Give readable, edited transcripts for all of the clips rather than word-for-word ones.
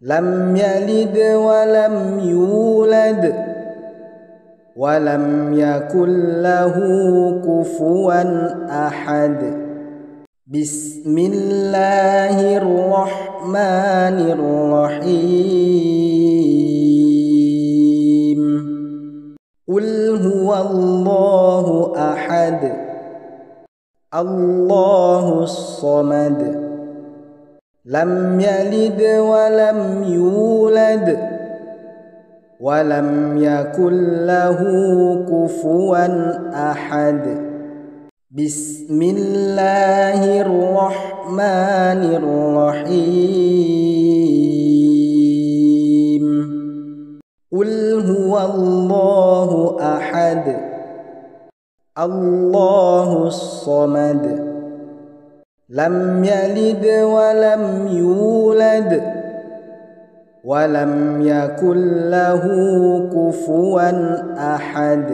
لم يلد ولم يولد ولم يكن له كفوا أحد. بسم الله الرحمن الرحيم. قل هو الله أحد الله الصمد لم يلد ولم يولد ولم يكن له كفوا أحد. بسم الله الرحمن الرحيم. قل هو الله أحد الله الصمد لم يلد ولم يولد ولم يكن له كفوا أحد.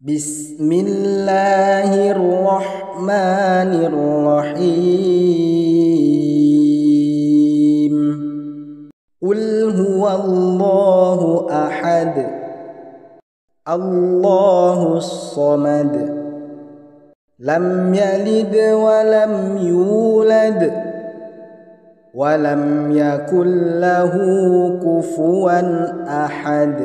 بسم الله الرحمن الرحيم. قل هو الله أحد الله الصمد لم يلد ولم يولد ولم يكن له كفوا أحد.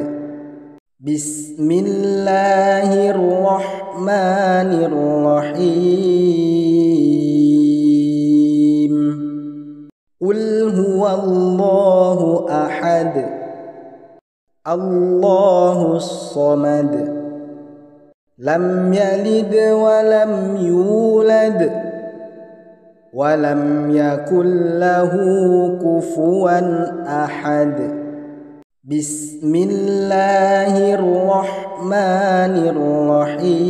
بسم الله الرحمن الرحيم. قل هو الله أحد الله الصمد لم يلد ولم يولد ولم يكن له كفوا أحد. بسم الله الرحمن الرحيم.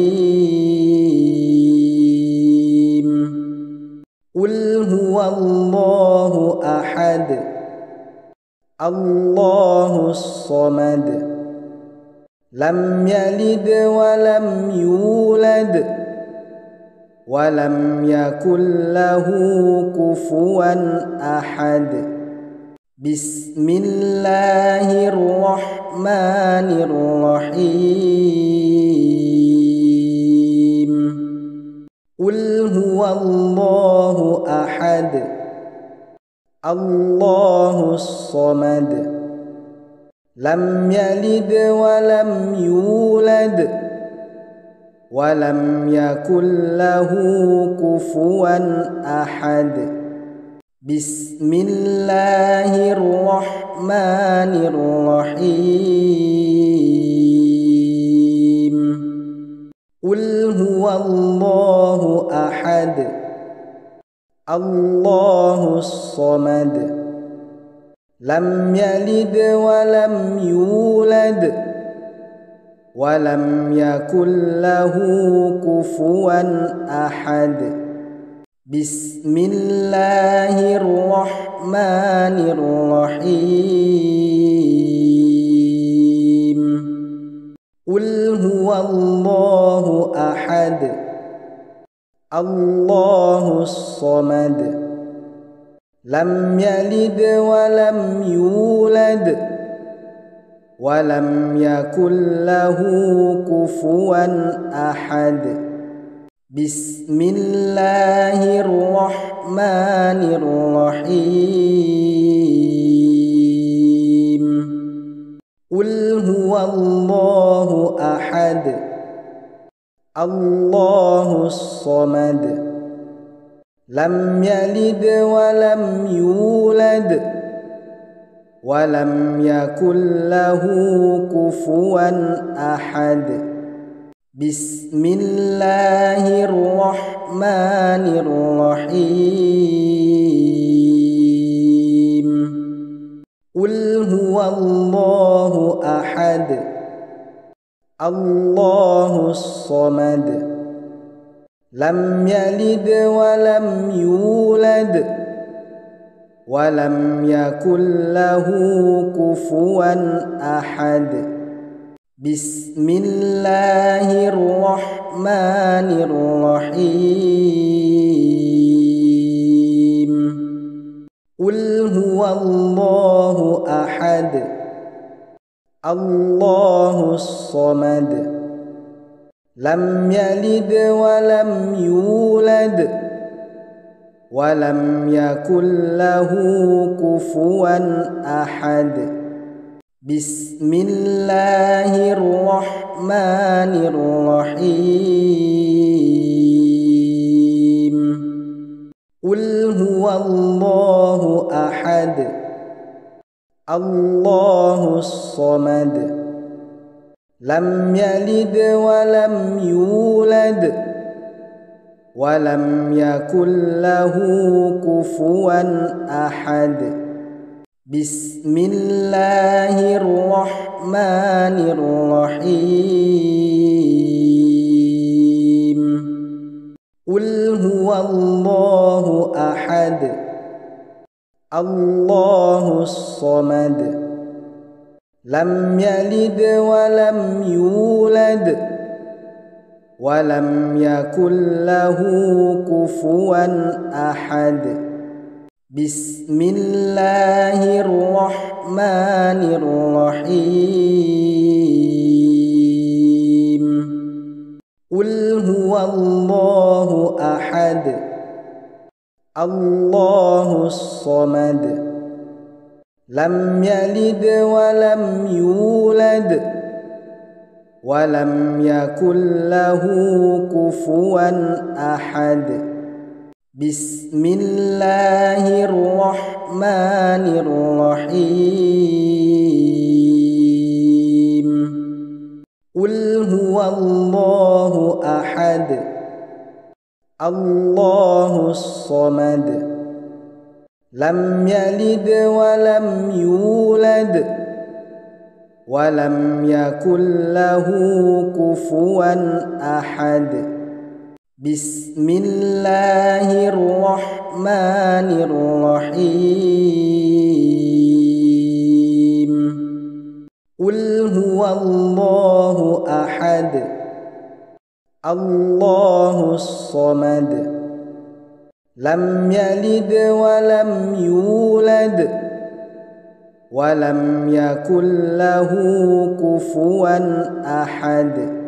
قل هو الله أحد الله الصمد لم يلد ولم يولد ولم يكن له كفوا أحد. بسم الله الرحمن الرحيم. قل هو الله أحد الله الصمد لم يلد ولم يولد ولم يكن له كفوا أحد. بسم الله الرحمن الرحيم. قل هو الله أحد الله الصمد لم يلد ولم يولد ولم يكن له كفوا أحد. بسم الله الرحمن الرحيم. قل هو الله أحد الله الصمد لم يلد ولم يولد ولم يكن له كفوا أحد. بسم الله الرحمن الرحيم. قل هو الله أحد الله الصمد لم يلد ولم يولد ولم يكن له كفوا أحد. بسم الله الرحمن الرحيم. قل هو الله أحد الله الصمد لم يلد ولم يولد ولم يكن له كفوا أحد. بسم الله الرحمن الرحيم. قل هو الله أحد الله الصمد لم يلد ولم يولد ولم يكن له كفوا أحد بسم الله الرحمن الرحيم قل هو الله أحد الله الصمد لم يلد ولم يولد ولم يكن له كفوا أحد بسم الله الرحمن الرحيم قل هو الله أحد الله الصمد لم يلد ولم يولد ولم يكن له كفوا أحد بسم الله الرحمن الرحيم قل هو الله أحد الله الصمد لم يلد ولم يولد ولم يكن له كفوا أحد بسم الله الرحمن الرحيم قل هو الله أحد الله الصمد لم يلد ولم يولد ولم يكن له كفوا أحد بسم الله الرحمن الرحيم قل هو الله أحد الله الصمد لم يلد ولم يولد ولم يكن له كفوا أحد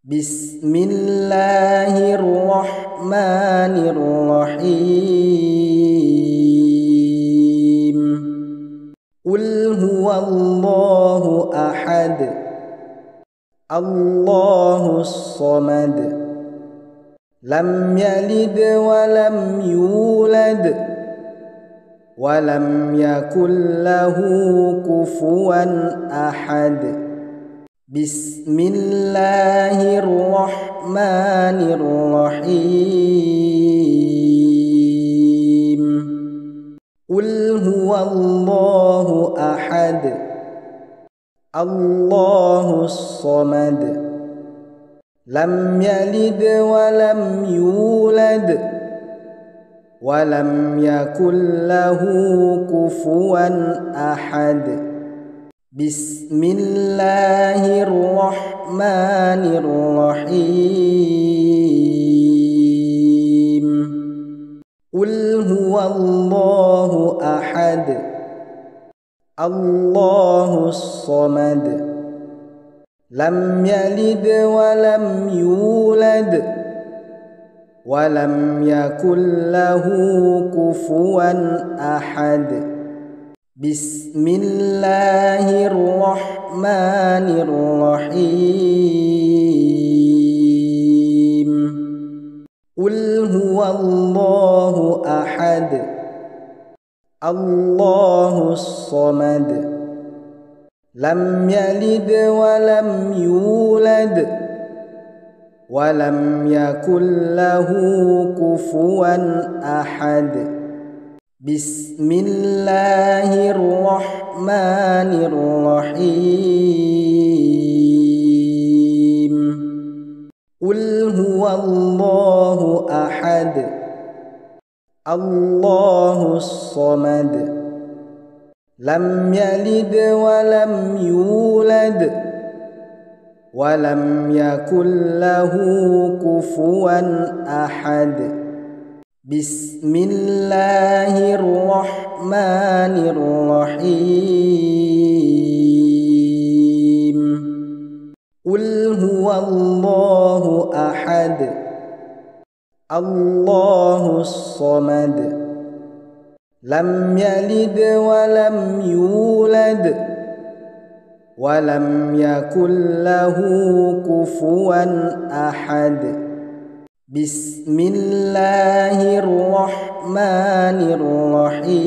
بسم الله الرحمن الرحيم قل هو الله أحد الله الصمد لم يلد ولم يولد ولم يكن له كفوا أحد بسم الله الرحمن الرحيم قل هو الله أحد الله الصمد لم يلد ولم يولد ولم يكن له كفوا أحد بسم الله الرحمن الرحيم قل هو الله أحد الله الصمد لم يلد ولم يولد ولم يكن له كفوا أحد بسم الله الرحمن الرحيم قل هو الله أحد الله الصمد لم يلد ولم يولد ولم يكن له كفوا أحد بسم الله الرحمن الرحيم قل هو الله أحد الله الصمد لم يلد ولم يولد ولم يكن له كفوا أحد بسم الله الرحمن الرحيم قل هو الله أحد الله الصمد لم يلد ولم يولد ولم يكن له كفوا أحد بسم الله الرحمن الرحيم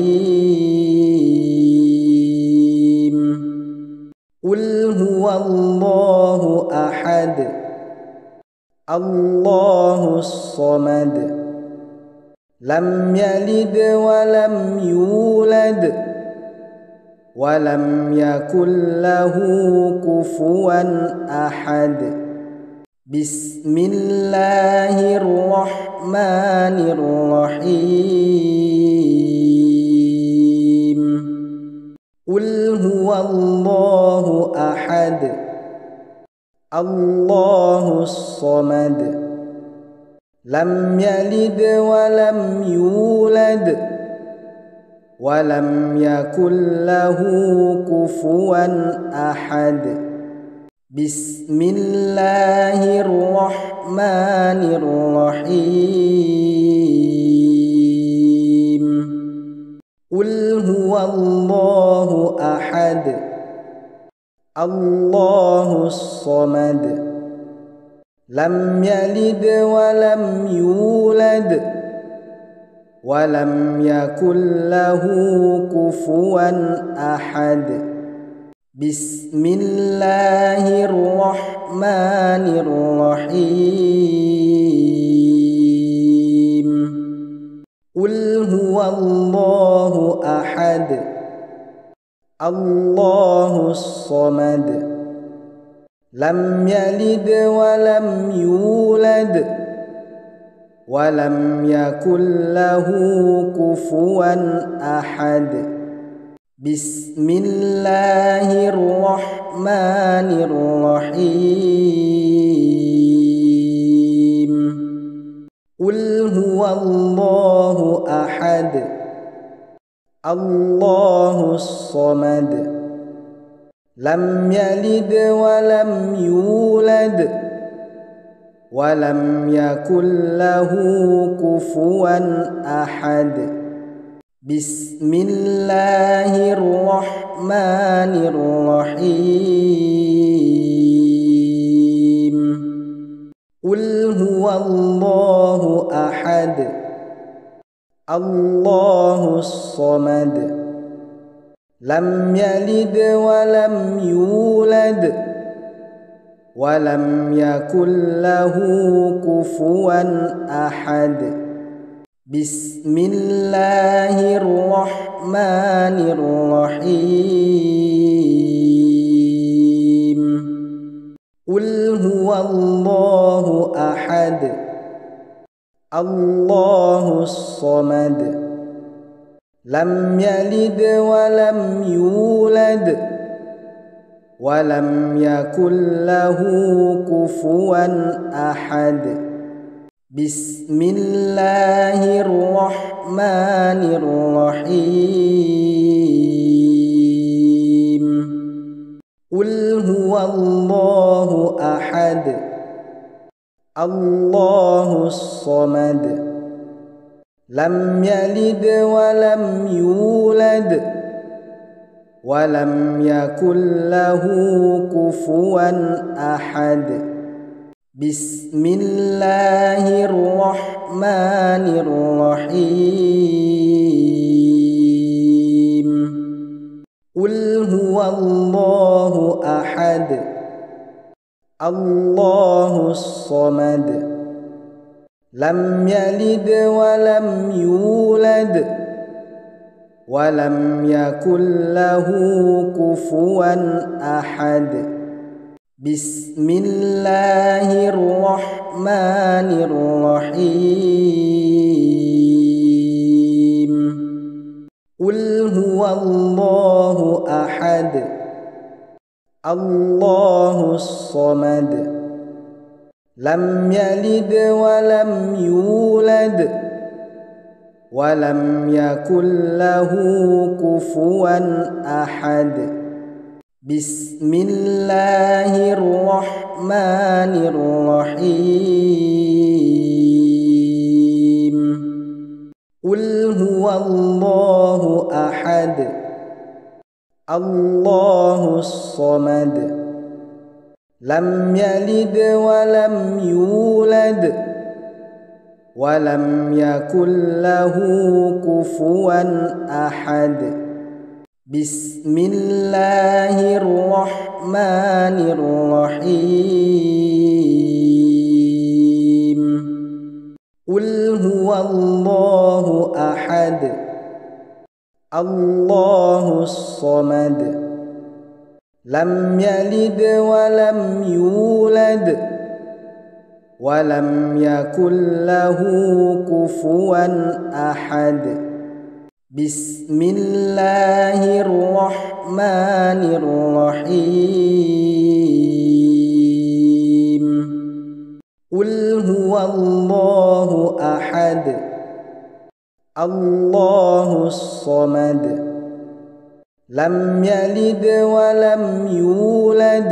قل هو الله أحد الله الصمد لم يلد ولم يولد ولم يكن له كفوا أحد بسم الله الرحمن الرحيم قل هو الله أحد الله الصمد لم يلد ولم يولد ولم يكن له كفوا أحد بسم الله الرحمن الرحيم قل هو الله أحد الله الصمد لم يلد ولم يولد ولم يكن له كفوا أحد بسم الله الرحمن الرحيم قل هو الله أحد الله الصمد لم يلد ولم يولد ولم يكن له كفوا أحد بسم الله الرحمن الرحيم قل هو الله أحد الله الصمد لم يلد ولم يولد ولم يكن له كفوا أحد بسم الله الرحمن الرحيم قل هو الله أحد الله الصمد لم يلد ولم يولد ولم يكن له كفوا أحد بسم الله الرحمن الرحيم قل هو الله أحد الله الصمد لم يلد ولم يولد ولم يكن له كفوا أحد بسم الله الرحمن الرحيم قل هو الله أحد الله الصمد لم يلد ولم يولد ولم يكن له كفوا أحد بسم الله الرحمن الرحيم قل هو الله أحد الله الصمد لم يلد ولم يولد ولم يكن له كفوا أحد بسم الله الرحمن الرحيم قل هو الله أحد الله الصمد لم يلد ولم يولد ولم يكن له كفوا أحد. بسم الله الرحمن الرحيم. قل هو الله أحد الله الصمد لم يلد ولم يولد ولم يكن له كفوا أحد. بسم الله الرحمن الرحيم. قل هو الله أحد الله الصمد لم يلد ولم يولد ولم يكن له كفوا أحد. بسم الله الرحمن الرحيم. قل هو الله أحد الله الصمد لم يلد ولم يولد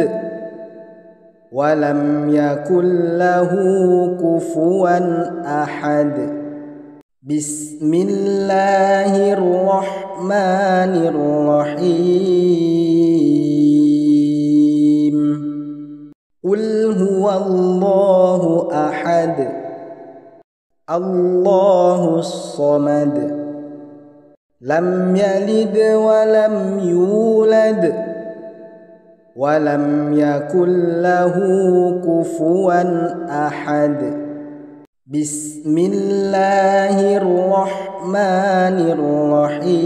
ولم يكن له كفوا أحد. بسم الله الرحمن الرحيم. قل هو الله أحد الله الصمد لم يلد ولم يولد ولم يكن له كفوا أحد. بسم الله الرحمن الرحيم.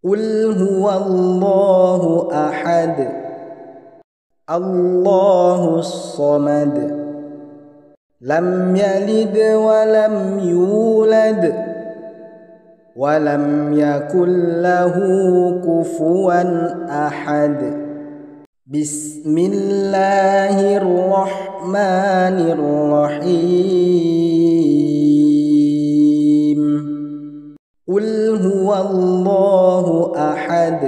قل هو الله أحد الله الصمد لم يلد ولم يولد ولم يكن له كفوا أحد. بسم الله الرحمن الرحيم. قل هو الله أحد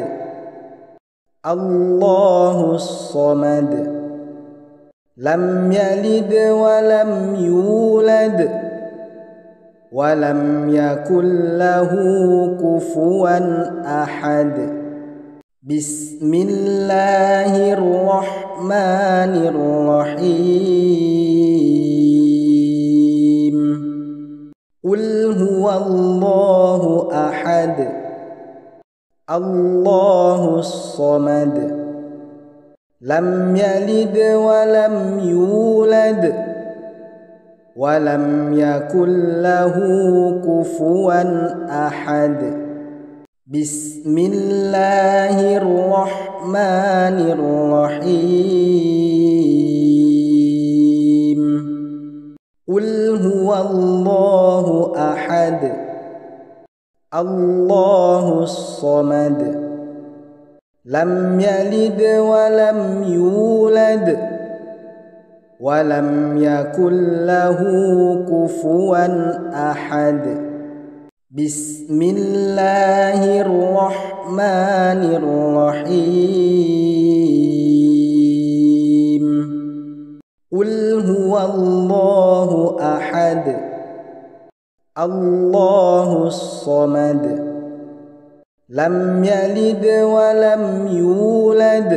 الله الصمد لم يلد ولم يولد ولم يكن له كفوا أحد. بسم الله الرحمن الرحيم. قل هو الله أحد الله الصمد لم يلد ولم يولد ولم يكن له كفوا أحد. بسم الله الرحمن الرحيم. قل هو الله أحد الله الصمد لم يلد ولم يولد ولم يكن له كفوا أحد. بسم الله الرحمن الرحيم. قل هو الله أحد الله الصمد لم يلد ولم يولد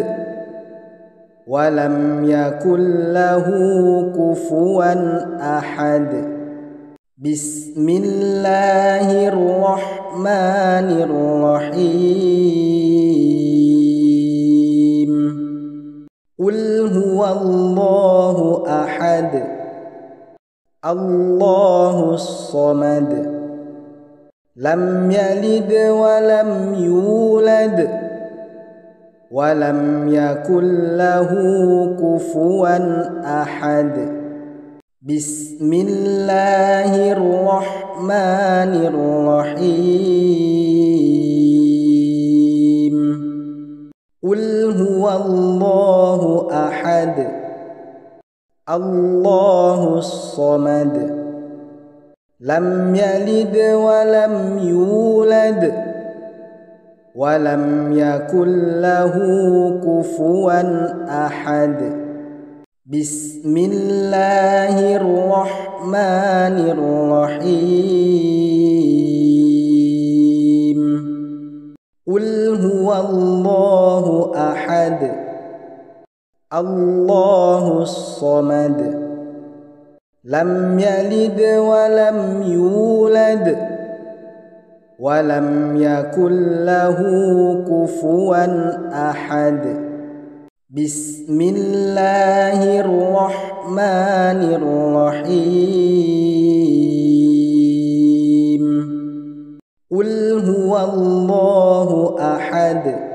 ولم يكن له كفوا أحد. بسم الله الرحمن الرحيم. قل هو الله أحد الله الصمد لم يلد ولم يولد ولم يكن له كفوا أحد. بسم الله الرحمن الرحيم. قل هو الله أحد الله الصمد لم يلد ولم يولد ولم يكن له كفوا أحد بسم الله الرحمن الرحيم قل هو الله أحد الله الصمد لم يلد ولم يولد ولم يكن له كفوا أحد بسم الله الرحمن الرحيم قل هو الله أحد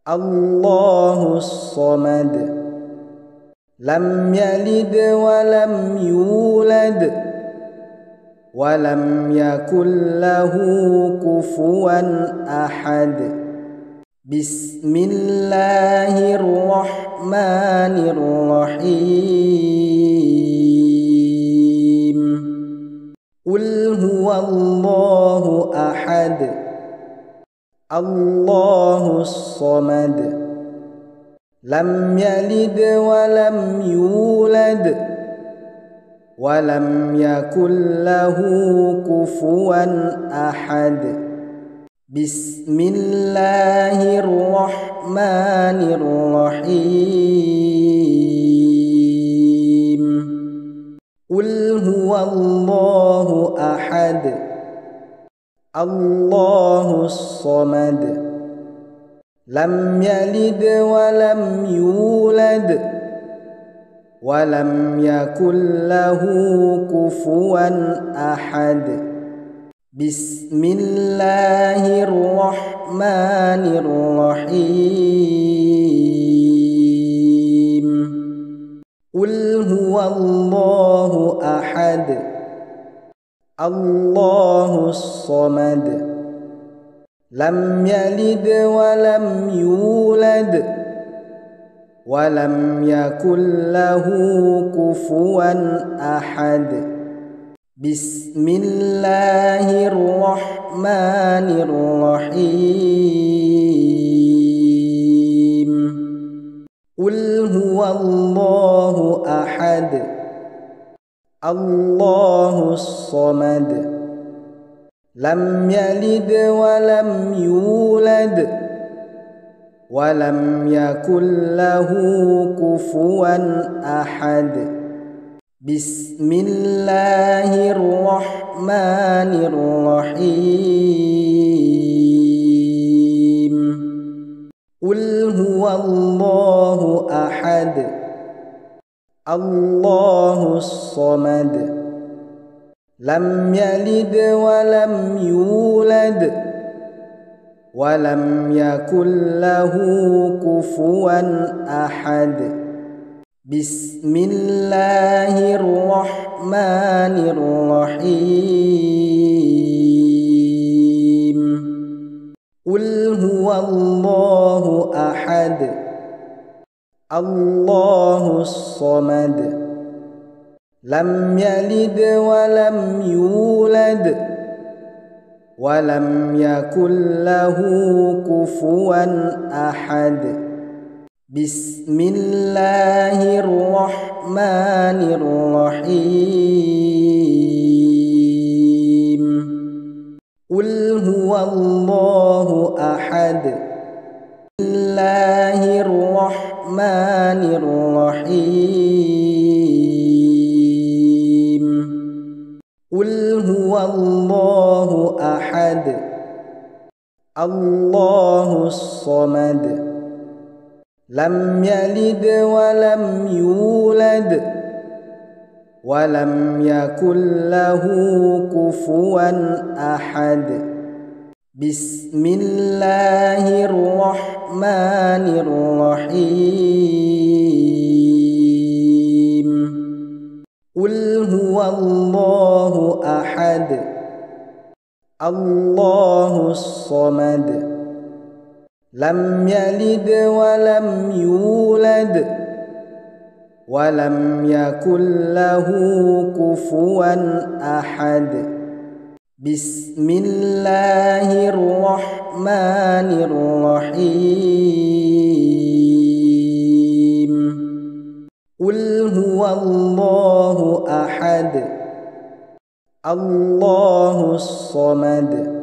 الله الصمد لم يلد ولم يولد ولم يكن له كفوا أحد بسم الله الرحمن الرحيم قل هو الله أحد الله الصمد لم يلد ولم يولد ولم يكن له كفوا أحد بسم الله الرحمن الرحيم قل هو الله أحد الله الصمد لم يلد ولم يولد ولم يكن له كفوا أحد بسم الله الرحمن الرحيم قل هو الله أحد الله الصمد لم يلد ولم يولد ولم يكن له كفوا أحد بسم الله الرحمن الرحيم قل هو الله أحد الله الصمد لم يلد ولم يولد ولم يكن له كفوا أحد بسم الله الرحمن الرحيم قل هو الله أحد الله الصمد لم يلد ولم يولد ولم يكن له كفوا أحد بسم الله الرحمن الرحيم قل هو الله أحد الله الصمد لم يلد ولم يولد ولم يكن له كفوا أحد بسم الله الرحمن الرحيم قل هو الله أحد الله الرحمن الرحيم قل هو الله أحد الله الصمد لم يلد ولم يولد ولم يكن له كفوا أحد بسم الله الرحمن الرحيم قل هو الله أحد الله الصمد لم يلد ولم يولد ولم يكن له كفوا أحد. بسم الله الرحمن الرحيم. قل هو الله أحد الله الصمد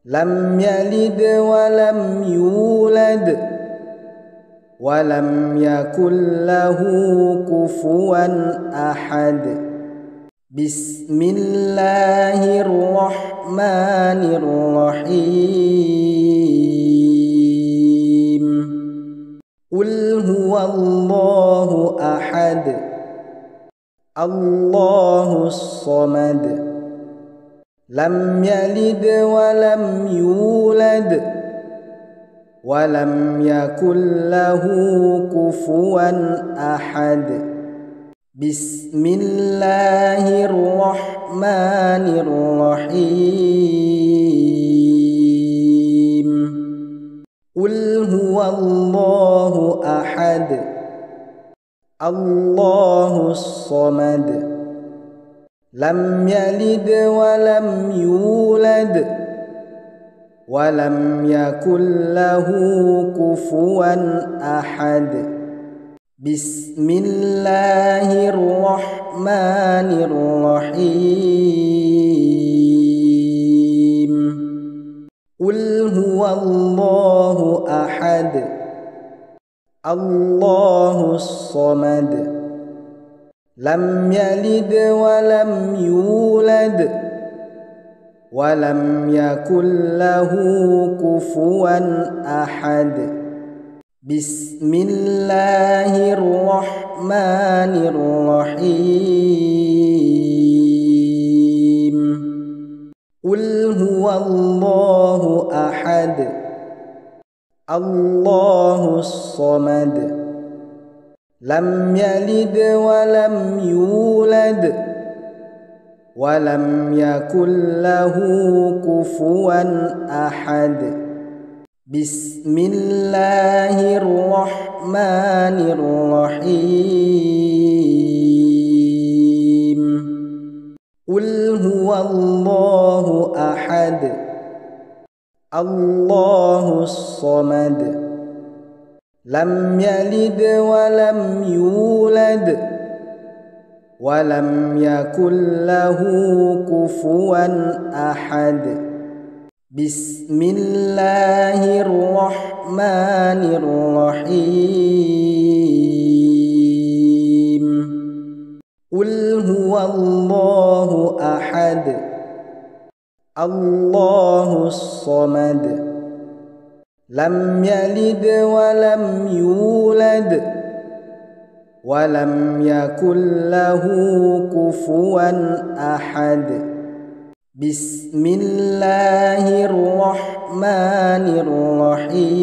لم يلد ولم يولد ولم يكن له كفوا أحد. بسم الله الرحمن الرحيم. قل هو الله أحد الله الصمد لم يلد ولم يولد ولم يكن له كفوا أحد. بسم الله الرحمن الرحيم. قل هو الله أحد الله الصمد لم يلد ولم يولد ولم يكن له كفوا أحد. بسم الله الرحمن الرحيم. قل هو الله أحد الله الصمد لم يلد ولم يولد ولم يكن له كفوا أحد. بسم الله الرحمن الرحيم. قل هو الله أحد الله الصمد لم يلد ولم يولد ولم يكن له كفوا أحد. بسم الله الرحمن الرحيم. قل هو الله أحد الله الصمد لم يلد ولم يولد ولم يكن له كفوا أحد. بسم الله الرحمن الرحيم. قل هو الله أحد الله الصمد لم يلد ولم يولد ولم يكن له كفوا أحد. بسم الله الرحمن الرحيم.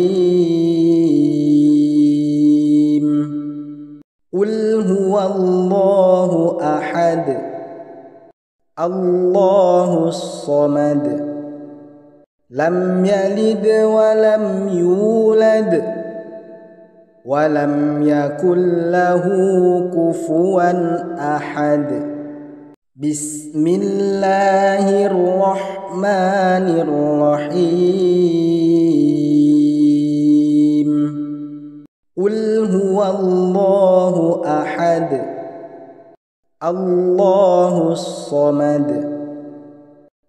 قل هو الله أحد الله الصمد لم يلد ولم يولد ولم يكن له كفوا أحد. بسم الله الرحمن الرحيم. قل هو الله أحد الله الصمد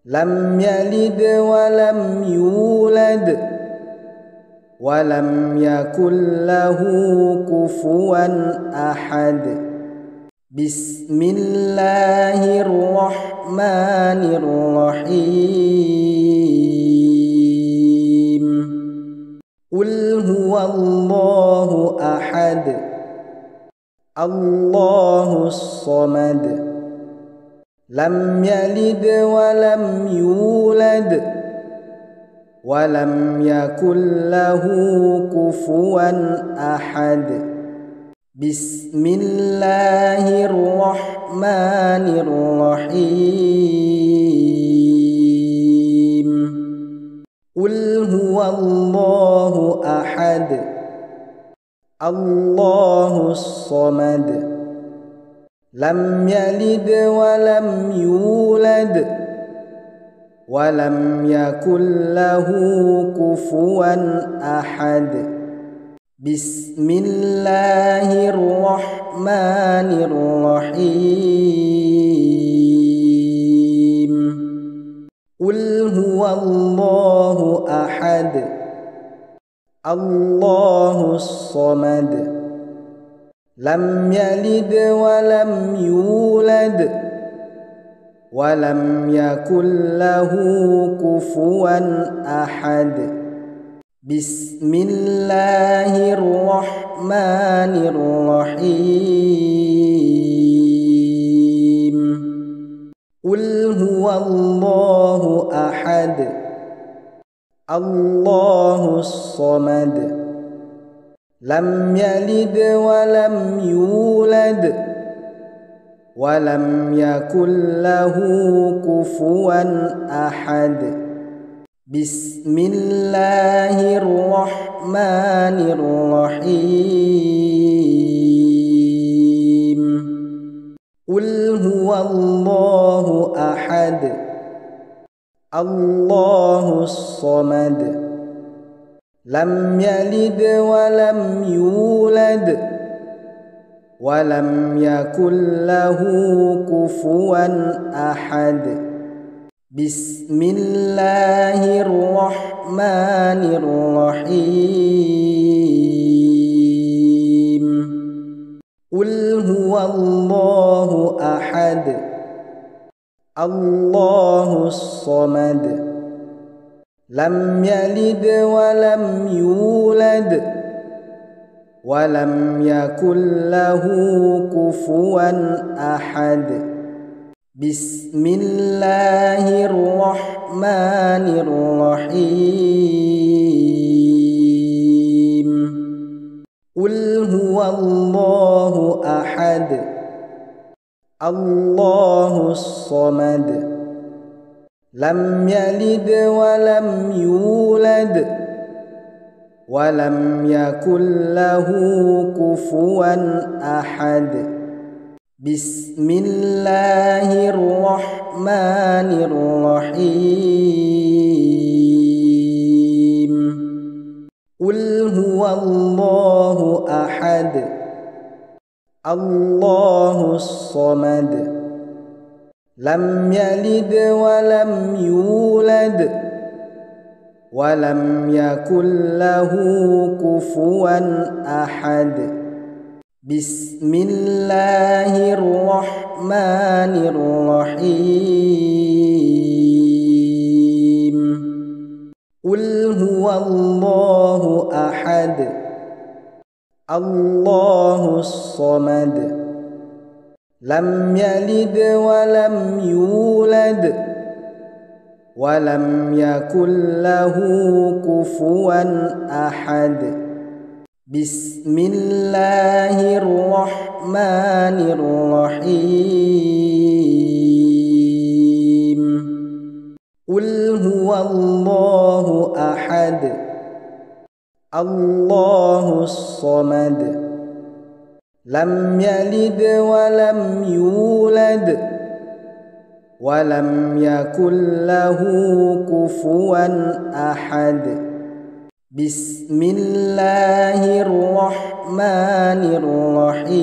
لم يلد ولم يولد ولم يكن له كفوا أحد. بسم الله الرحمن الرحيم. قل هو الله أحد الله الصمد لم يلد ولم يولد ولم يكن له كفوا أحد. بسم الله الرحمن الرحيم. قل هو الله أحد الله الصمد لم يلد ولم يولد ولم يكن له كفوا أحد بسم الله الرحمن الرحيم قل هو الله أحد الله الصمد لم يلد ولم يولد ولم يكن له كفوا أحد بسم الله الرحمن الرحيم قل هو الله أحد الله الصمد لم يلد ولم يولد ولم يكن له كفوا أحد بسم الله الرحمن الرحيم قل هو الله أحد الله الصمد لم يلد ولم يولد ولم يكن له كفوا أحد بسم الله الرحمن الرحيم قل هو الله أحد الله الصمد لم يلد ولم يولد ولم يكن له كفوا أحد بسم الله الرحمن الرحيم قل هو الله أحد الله الصمد لم يلد ولم يولد ولم يكن له كفوا أحد بسم الله الرحمن الرحيم قل هو الله أحد الله الصمد لم يلد ولم يولد ولم يكن له كفوا أحد بسم الله الرحمن الرحيم قل هو الله أحد الله الصمد لم يلد ولم يولد ولم يكن له كفوا أحد بسم الله الرحمن الرحيم قل هو الله أحد الله الصمد لم يلد ولم يولد ولم يكن له كفوا أحد بسم الله الرحمن الرحيم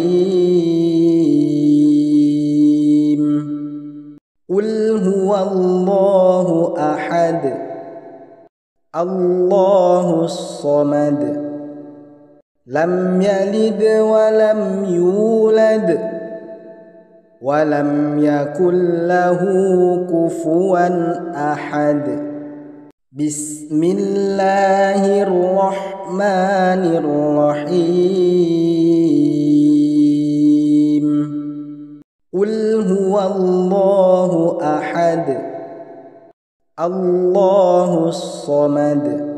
قل هو الله أحد الله الصمد لم يلد ولم يولد ولم يكن له كفوا أحد بسم الله الرحمن الرحيم قل هو الله أحد الله الصمد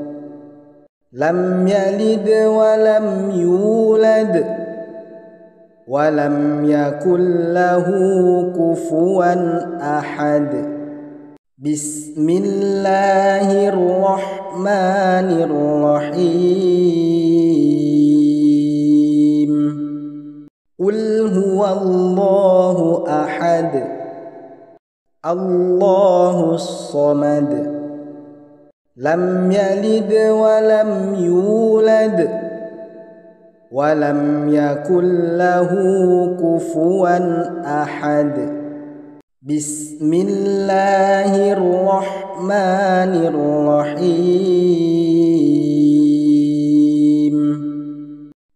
لم يلد ولم يولد ولم يكن له كفوا أحد بسم الله الرحمن الرحيم قل هو الله أحد الله الصمد لم يلد ولم يولد ولم يكن له كفوا أحد بسم الله الرحمن الرحيم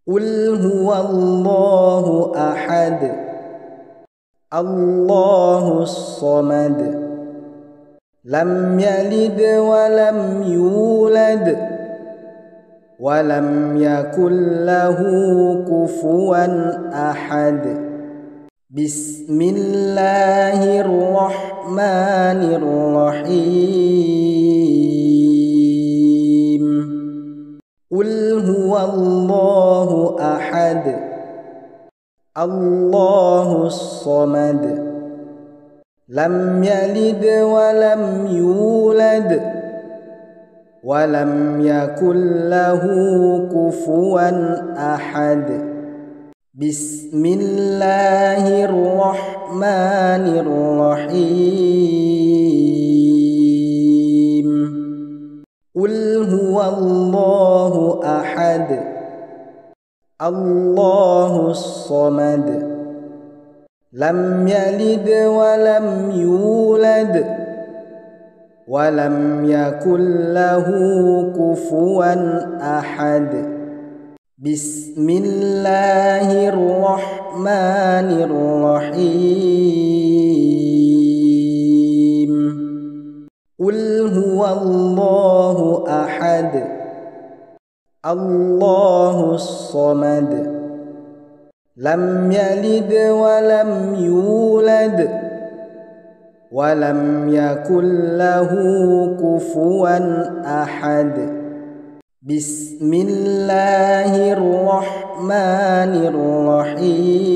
قل هو الله أحد الله الصمد لم يلد ولم يولد ولم يكن له كفوا أحد بسم الله الرحمن الرحيم قل هو الله أحد الله الصمد لم يلد ولم يولد ولم يكن له كفوا أحد بسم الله الرحمن الرحيم قل هو الله أحد الله الصمد لم يلد ولم يولد ولم يكن له كفوا أحد بسم الله الرحمن الرحيم قل هو الله أحد الله الصمد لم يلد ولم يولد ولم يكن له كفوا أحد بسم الله الرحمن الرحيم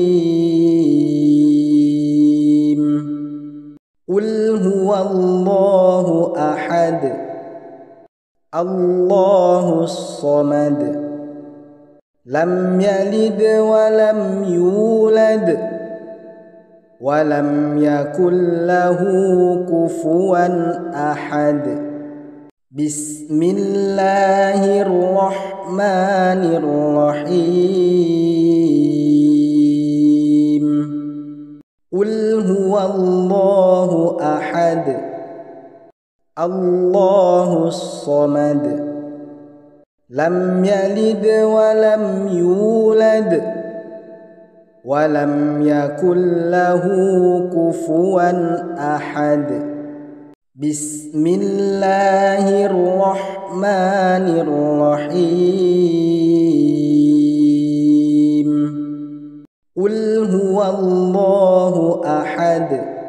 قل هو الله أحد الله الصمد لم يلد ولم يولد ولم يكن له كفوا أحد بسم الله الرحمن الرحيم قل هو الله أحد الله الصمد لم يلد ولم يولد ولم يكن له كفوا أحد بسم الله الرحمن الرحيم قل هو الله أحد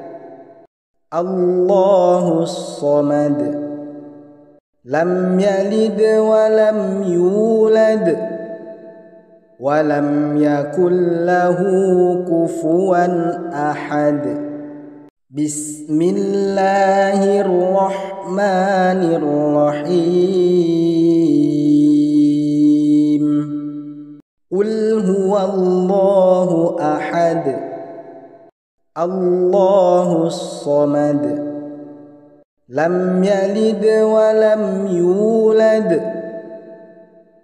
الله الصمد لم يلد ولم يولد ولم يكن له كفوا أحد بسم الله الرحمن الرحيم قل هو الله أحد الله الصمد لم يلد ولم يولد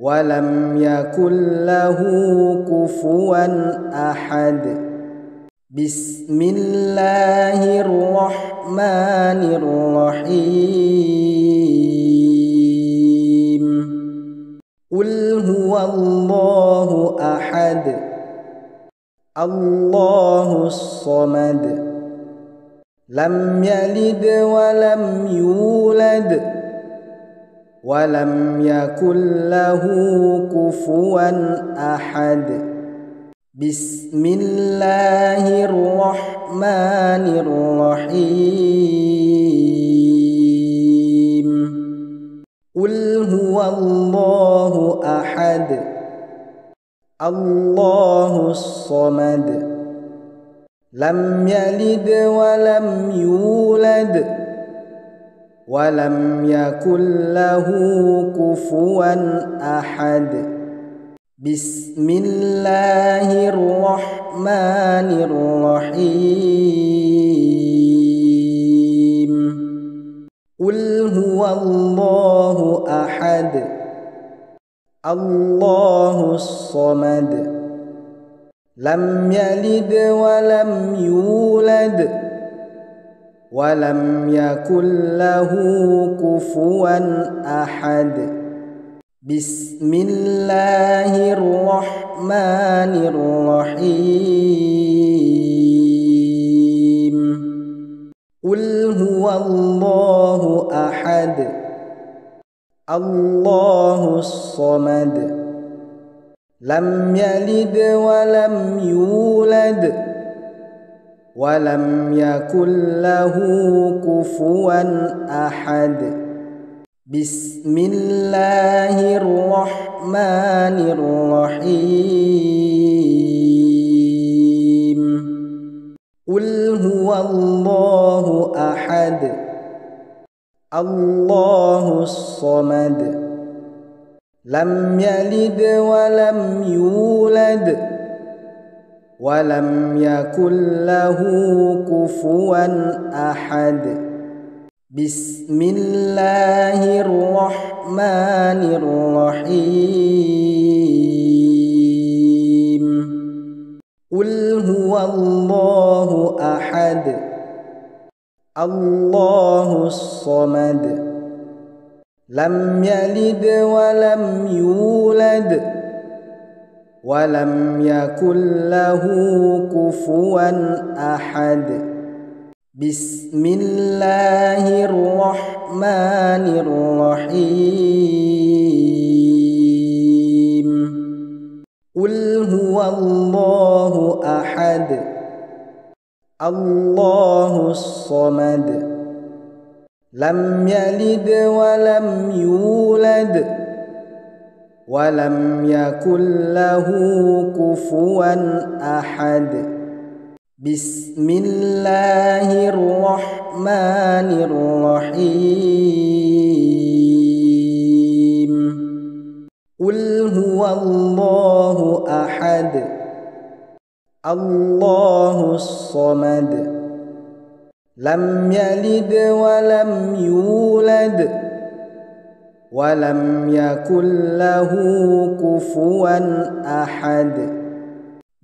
ولم يكن له كفوا أحد بسم الله الرحمن الرحيم قل هو الله أحد الله الصمد لم يلد ولم يولد ولم يكن له كفوا أحد بسم الله الرحمن الرحيم قل هو الله أحد الله الصمد لم يلد ولم يولد ولم يكن له كفوا أحد بسم الله الرحمن الرحيم قل هو الله أحد الله الصمد لم يلد ولم يولد ولم يكن له كفوا أحد بسم الله الرحمن الرحيم قل هو الله أحد الله الصمد لم يلد ولم يولد ولم يكن له كفوا أحد بسم الله الرحمن الرحيم قل هو الله أحد الله الصمد لم يلد ولم يولد ولم يكن له كفوا أحد بسم الله الرحمن الرحيم قل هو الله أحد الله الصمد لم يلد ولم يولد ولم يكن له كفوا أحد بسم الله الرحمن الرحيم قل هو الله أحد الله الصمد لم يلد ولم يولد ولم يكن له كفوا أحد بسم الله الرحمن الرحيم قل هو الله أحد الله الصمد لم يلد ولم يولد ولم يكن له كفوا أحد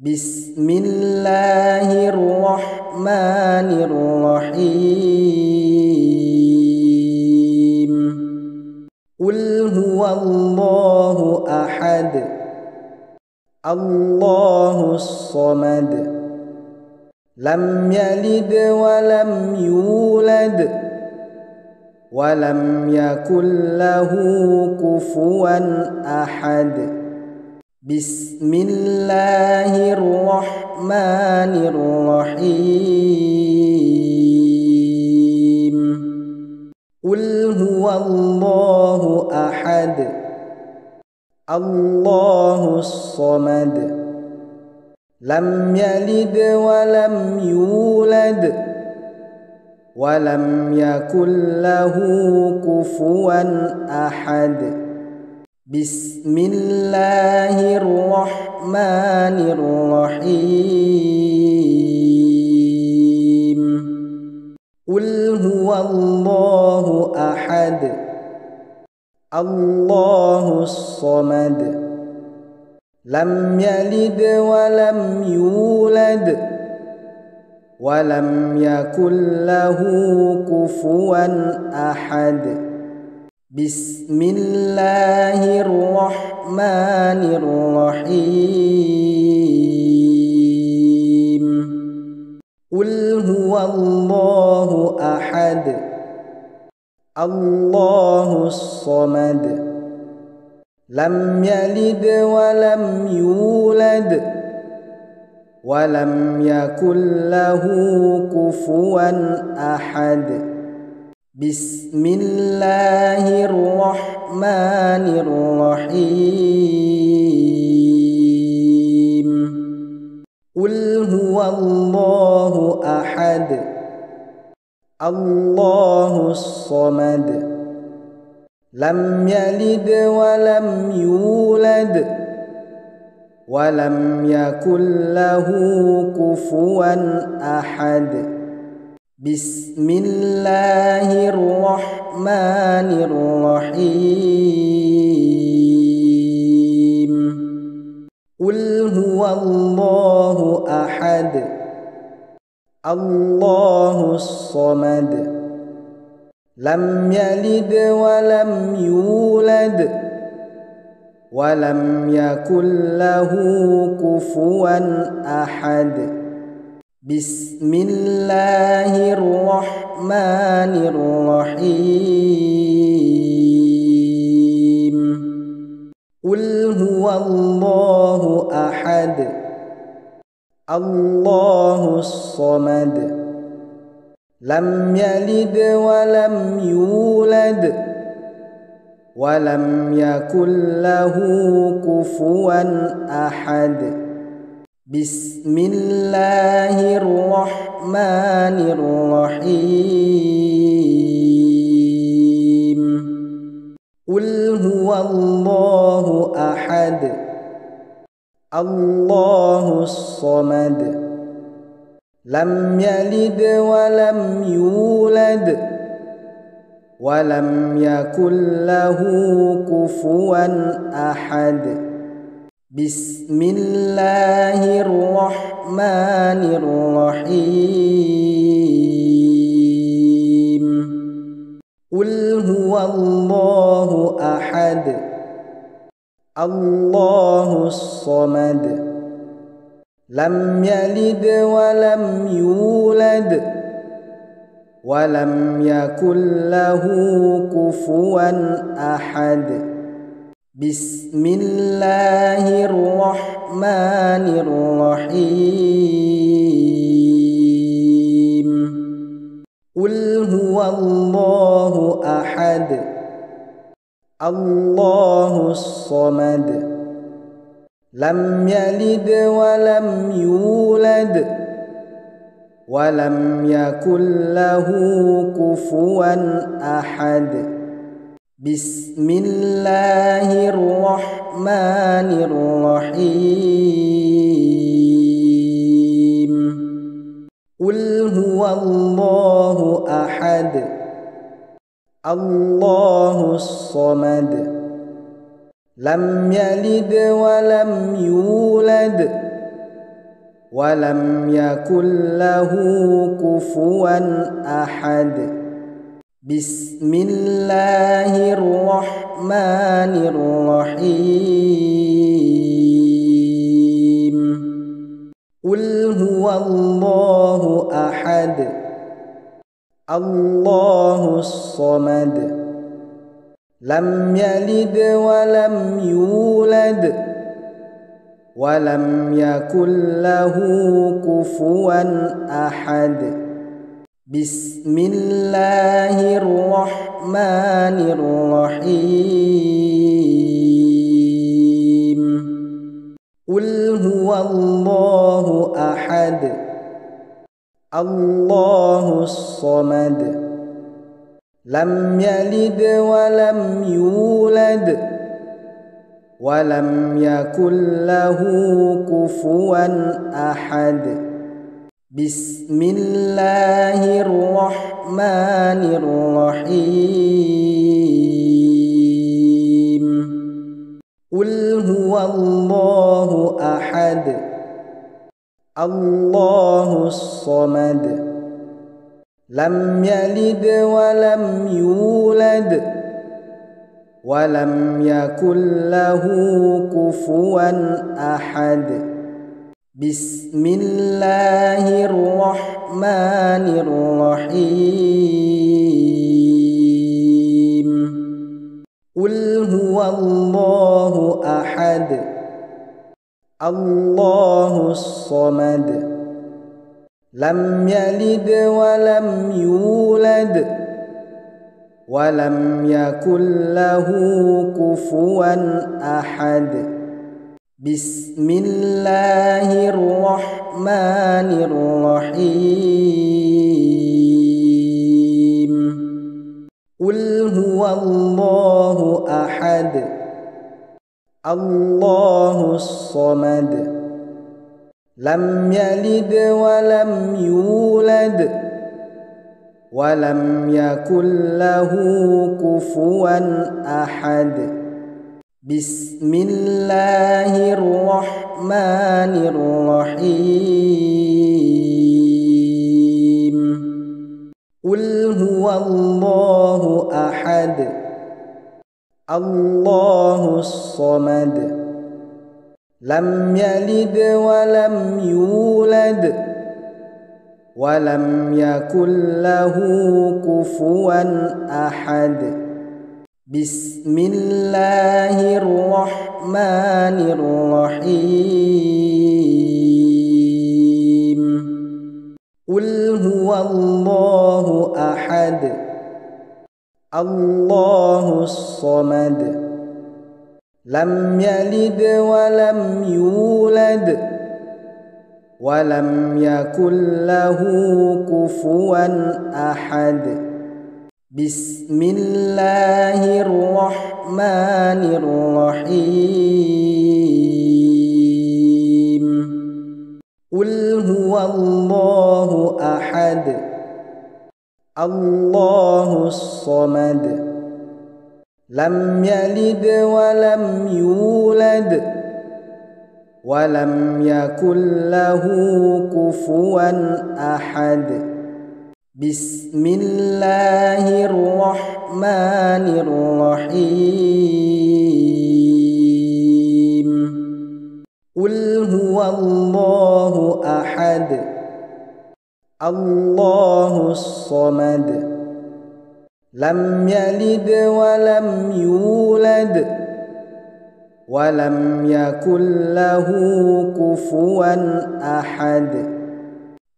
بسم الله الرحمن الرحيم قل هو الله أحد الله الصمد لم يلد ولم يولد ولم يكن له كفوا أحد بسم الله الرحمن الرحيم قل هو الله أحد الله الصمد لم يلد ولم يولد ولم يكن له كفوا أحد بسم الله الرحمن الرحيم قل هو الله أحد الله الصمد لم يلد ولم يولد ولم يكن له كفوا أحد بسم الله الرحمن الرحيم قل هو الله أحد الله الصمد لم يلد ولم يولد ولم يكن له كفوا أحد بسم الله الرحمن الرحيم قل هو الله أحد الله الصمد لم يلد ولم يولد ولم يكن له كفوا أحد. بسم الله الرحمن الرحيم. قل هو الله أحد الله الصمد لم يلد ولم يولد ولم يكن له كفوا أحد. بسم الله الرحمن الرحيم. قل هو الله أحد الله الصمد لم يلد ولم يولد ولم يكن له كفوا أحد. بسم الله الرحمن الرحيم. قل هو الله أحد الله الصمد لم يلد ولم يولد ولم يكن له كفوا أحد. بسم الله الرحمن الرحيم. قل هو الله أحد الله الصمد لم يلد ولم يولد ولم يكن له كفوا أحد. بسم الله الرحمن الرحيم. قل هو الله أحد الله الصمد لم يلد ولم يولد ولم يكن له كفوا أحد. بسم الله الرحمن الرحيم. قل هو الله أحد الله الصمد لم يلد ولم يولد ولم يكن له كفوا أحد. بسم الله الرحمن الرحيم. قل هو الله أحد الله الصمد لم يلد ولم يولد ولم يكن له كفوا أحد. بسم الله الرحمن الرحيم. قل هو الله أحد الله الصمد لم يلد ولم يولد ولم يكن له كفوا أحد. بسم الله الرحمن الرحيم. قل هو الله أحد الله الصمد لم يلد ولم يولد ولم يكن له كفوا أحد. بسم الله الرحمن الرحيم. قل هو الله أحد الله الصمد لم يلد ولم يولد ولم يكن له كفوا أحد. بسم الله الرحمن الرحيم. قل هو الله أحد الله الصمد لم يلد ولم يولد ولم يكن له كفوا أحد بسم الله الرحمن الرحيم قل هو الله أحد الله الصمد لم يلد ولم يولد ولم يكن له كفوا أحد بسم الله الرحمن الرحيم قل هو الله أحد الله الصمد لم يلد ولم يولد ولم يكن له كفوا أحد بسم الله الرحمن الرحيم قل هو الله أحد الله الصمد لم يلد ولم يولد ولم يكن له كفوا أحد بسم الله الرحمن الرحيم قل هو الله أحد الله الصمد لم يلد ولم يولد ولم يكن له كفوا أحد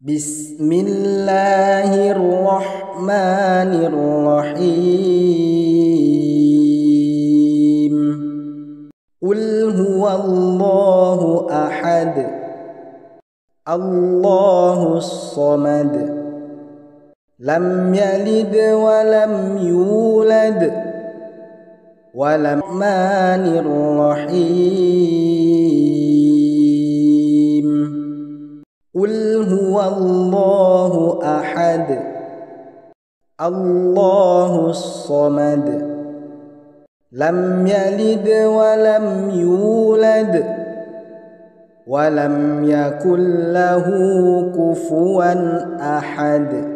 بسم الله الرحمن الرحيم قل هو الله أحد الله الصمد لم يلد ولم يولد الرحمن الرحيم قل هو الله أحد الله الصمد لم يلد ولم يولد ولم يكن له كفوا أحد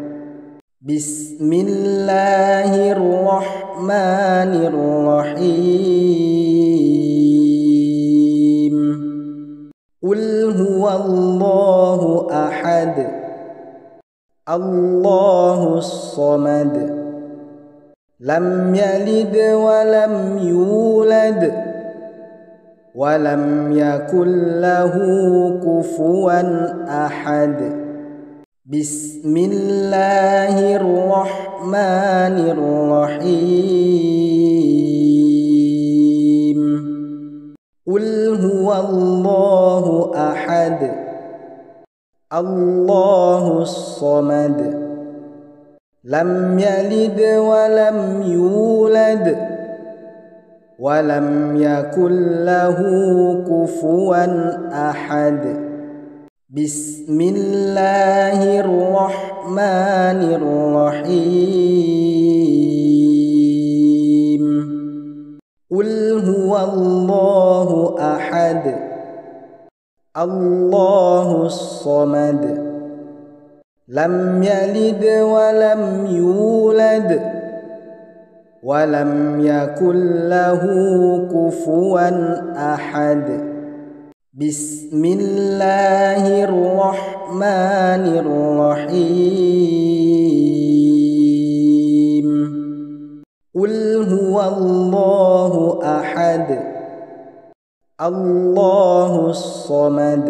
بسم الله الرحمن الرحيم قل هو الله أحد الله الصمد لم يلد ولم يولد ولم يكن له كفوا أحد بسم الله الرحمن الرحيم قل هو الله أحد الله الصمد لم يلد ولم يولد ولم يكن له كفوا أحد بسم الله الرحمن الرحيم قل هو الله أحد الله الصمد لم يلد ولم يولد ولم يكن له كفوا أحد بسم الله الرحمن الرحيم قل هو الله أحد الله الصمد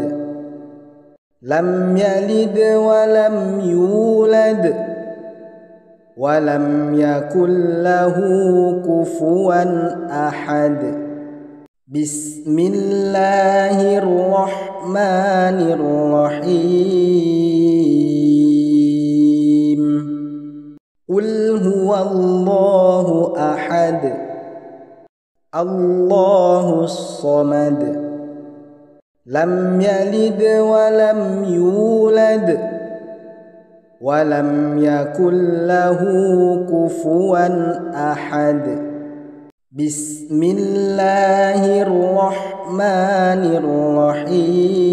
لم يلد ولم يولد ولم يكن له كفوا أحد بسم الله الرحمن الرحيم قل هو الله أحد الله الصمد لم يلد ولم يولد ولم يكن له كفوا أحد بسم الله الرحمن الرحيم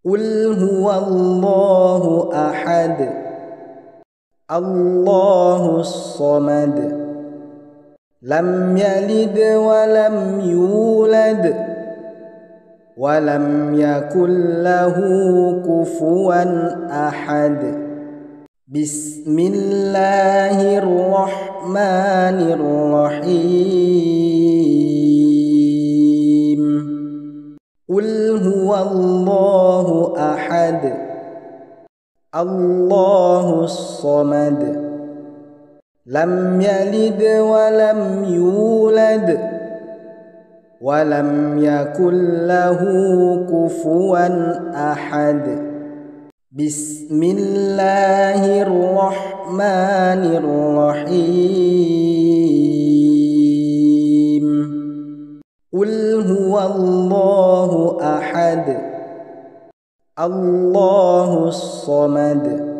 قل هو الله أحد الله الصمد لم يلد ولم يولد ولم يكن له كفوا أحد بسم الله الرحمن الرحيم قل هو الله أحد الله الصمد لم يلد ولم يولد ولم يكن له كفوا أحد بسم الله الرحمن الرحيم قل هو الله أحد الله الصمد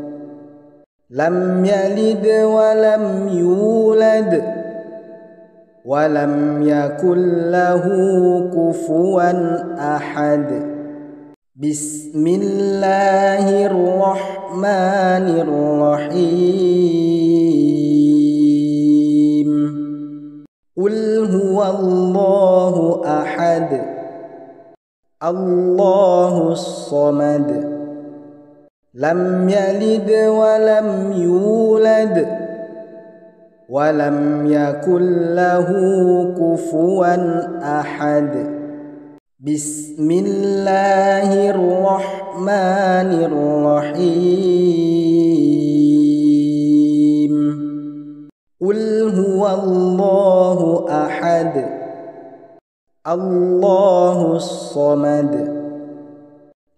لم يلد ولم يولد ولم يكن له كفوا أحد بسم الله الرحمن الرحيم قل هو الله أحد الله الصمد لم يلد ولم يولد ولم يكن له كفوا أحد بسم الله الرحمن الرحيم قل هو الله أحد الله الصمد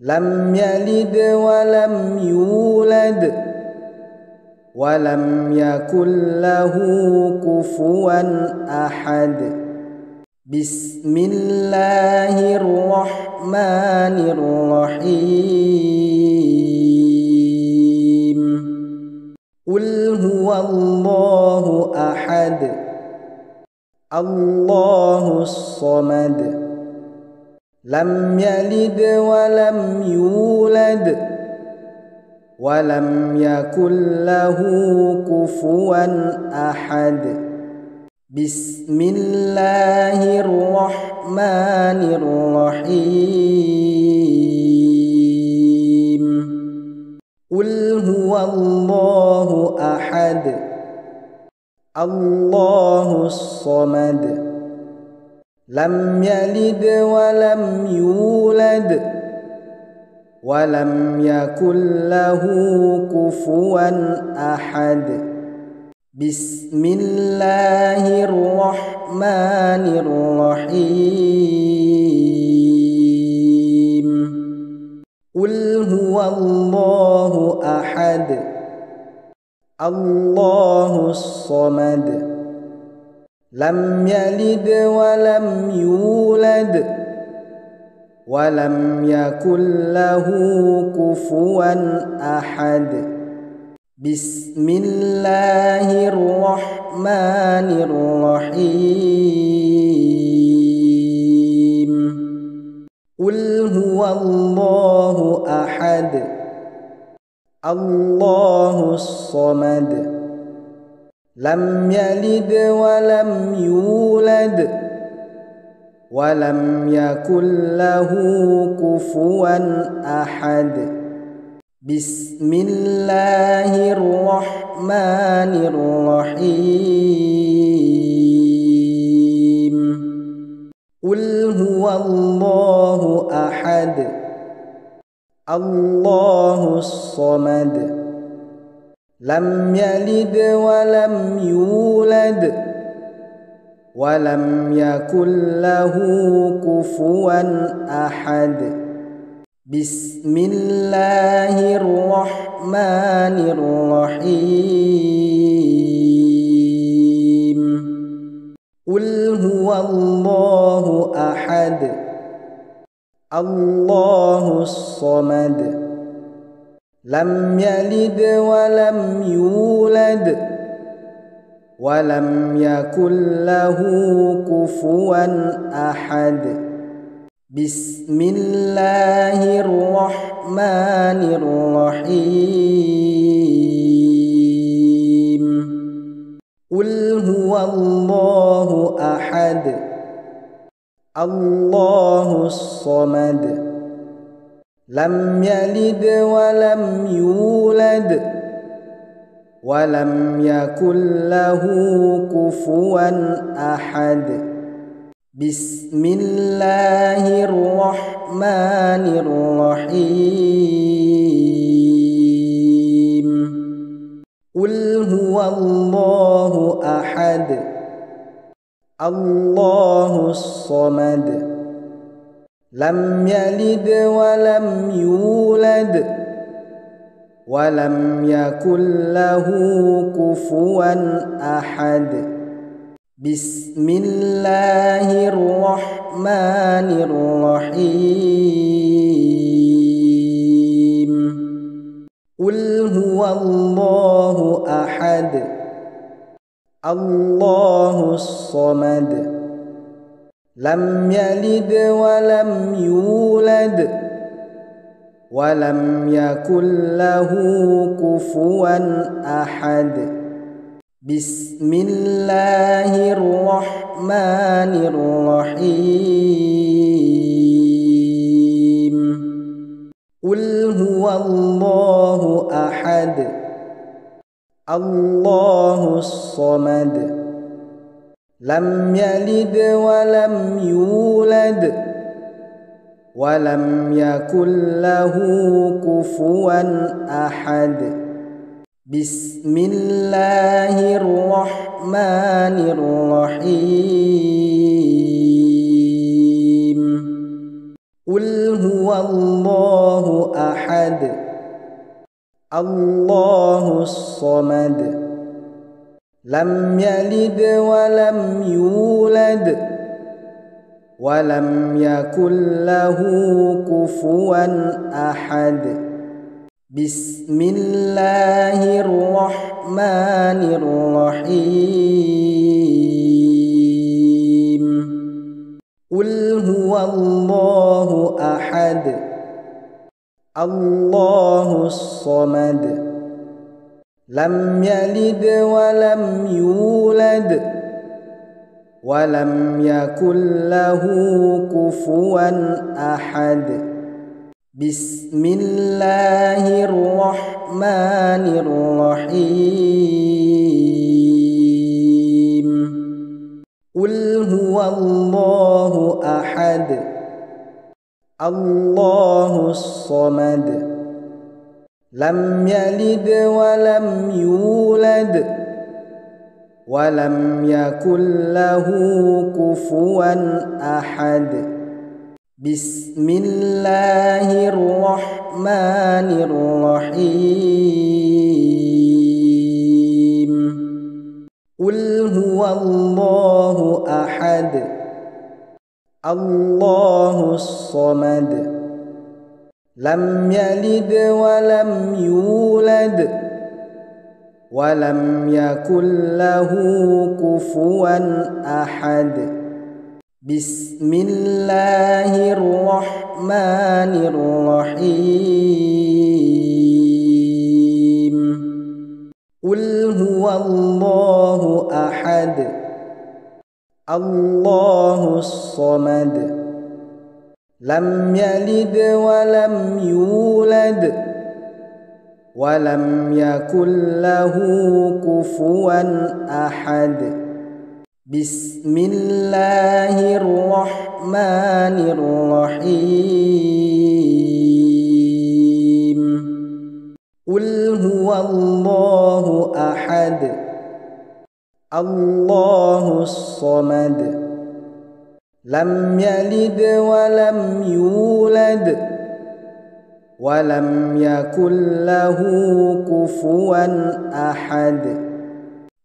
لم يلد ولم يولد ولم يكن له كفوا أحد بسم الله الرحمن الرحيم قل هو الله أحد الله الصمد لم يلد ولم يولد ولم يكن له كفوا أحد بسم الله الرحمن الرحيم قل هو الله أحد الله الصمد لم يلد ولم يولد ولم يكن له كفوا أحد بسم الله الرحمن الرحيم قل هو الله أحد الله الصمد لم يلد ولم يولد ولم يكن له كفوا أحد بسم الله الرحمن الرحيم قل هو الله أحد الله الصمد لم يلد ولم يولد ولم يكن له كفوا أحد بسم الله الرحمن الرحيم قل هو الله أحد الله الصمد لم يلد ولم يولد ولم يكن له كفوا أحد بسم الله الرحمن الرحيم قل هو الله أحد الله الصمد لم يلد ولم يولد ولم يكن له كفوا أحد بسم الله الرحمن الرحيم قل هو الله أحد الله الصمد لم يلد ولم يولد ولم يكن له كفوا أحد بسم الله الرحمن الرحيم قل هو الله أحد الله الصمد لم يلد ولم يولد ولم يكن له كفوا أحد بسم الله الرحمن الرحيم قل هو الله أحد الله الصمد لم يلد ولم يولد ولم يكن له كفوا أحد بسم الله الرحمن الرحيم قل هو الله أحد الله الصمد لم يلد ولم يولد ولم يكن له كفوا أحد بسم الله الرحمن الرحيم قل هو الله أحد الله الصمد لم يلد ولم يولد ولم يكن له كفوا أحد بسم الله الرحمن الرحيم قل هو الله أحد الله الصمد لم يلد ولم يولد ولم يكن له كفوا أحد بسم الله الرحمن الرحيم قل هو الله أحد الله الصمد لم يلد ولم يولد ولم يكن له كفوا أحد بسم الله الرحمن الرحيم قل هو الله أحد الله الصمد لم يلد ولم يولد ولم يكن له كفوا أحد بسم الله الرحمن الرحيم قل هو الله أحد الله الصمد لم يلد ولم يولد ولم يكن له كفوا أحد بسم الله الرحمن الرحيم قل هو الله أحد الله الصمد لم يلد ولم يولد ولم يكن له كفوا أحد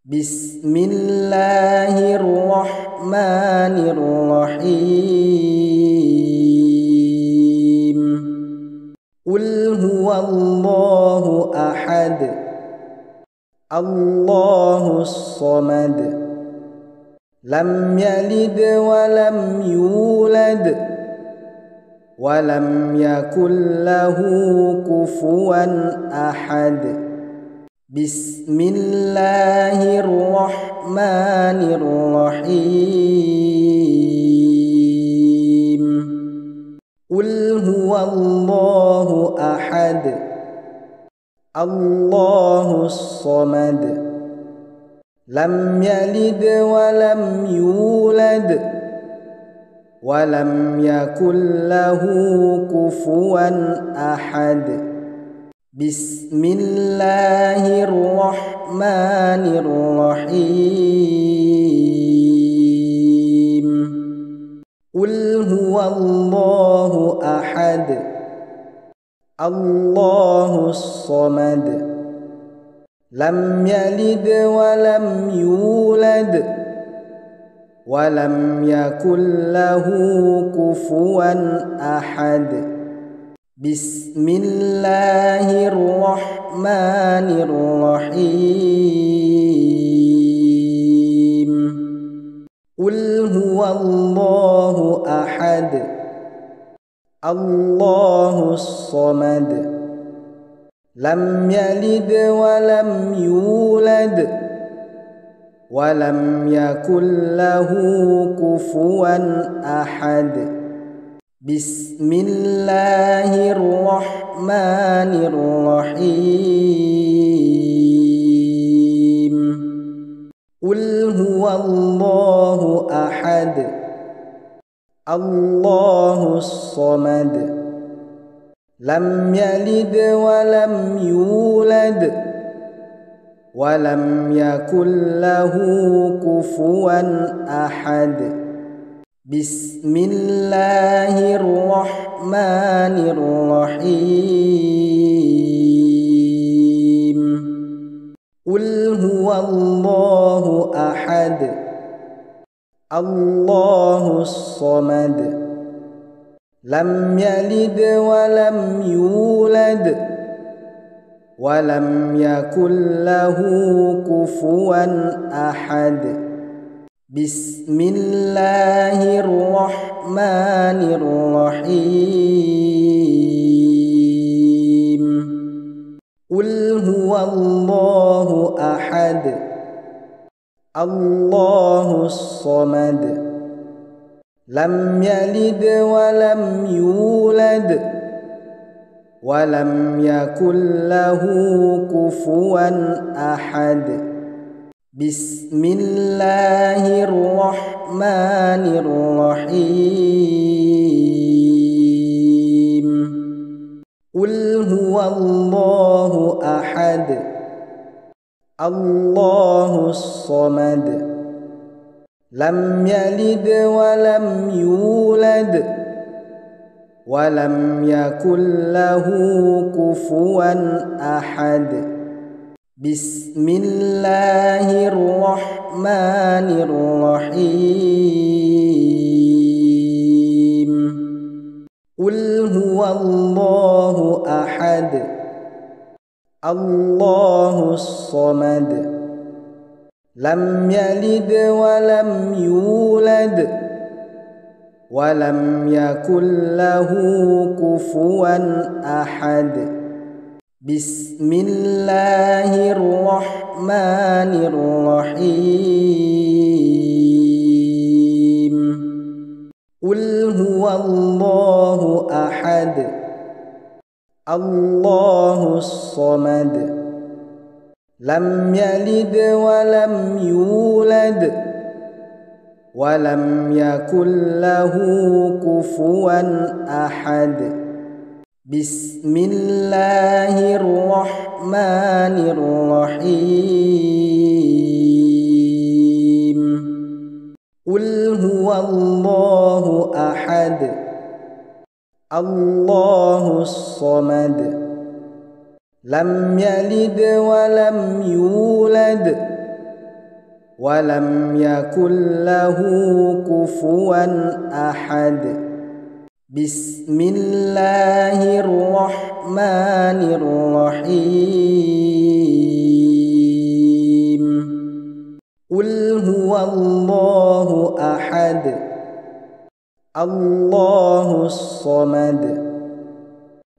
بسم الله الرحمن الرحيم قل هو الله أحد الله الصمد لم يلد ولم يولد ولم يكن له كفوا أحد بسم الله الرحمن الرحيم قل هو الله أحد الله الصمد لم يلد ولم يولد ولم يكن له كفوا أحد بسم الله الرحمن الرحيم قل هو الله أحد الله الصمد لم يلد ولم يولد ولم يكن له كفوا أحد بسم الله الرحمن الرحيم قل هو الله أحد الله الصمد لم يلد ولم يولد ولم يكن له كفوا أحد بسم الله الرحمن الرحيم قل هو الله أحد الله الصمد لم يلد ولم يولد ولم يكن له كفوا أحد بسم الله الرحمن الرحيم قل هو الله أحد الله الصمد لم يلد ولم يولد ولم يكن له كفوا أحد بسم الله الرحمن الرحيم قل هو الله أحد الله الصمد لم يلد ولم يولد ولم يكن له كفوا أحد بسم الله الرحمن الرحيم قل هو الله أحد الله الصمد لم يلد ولم يولد ولم يكن له كفوا أحد بسم الله الرحمن الرحيم قل هو الله أحد الله الصمد لم يلد ولم يولد ولم يكن له كفوا أحد بسم الله الرحمن الرحيم قل هو الله أحد الله الصمد لم يلد ولم يولد ولم يكن له كفوا أحد بسم الله الرحمن الرحيم قل هو الله أحد الله الصمد لم يلد ولم يولد ولم يكن له كفوا أحد. بسم الله الرحمن الرحيم. قل هو الله أحد الله الصمد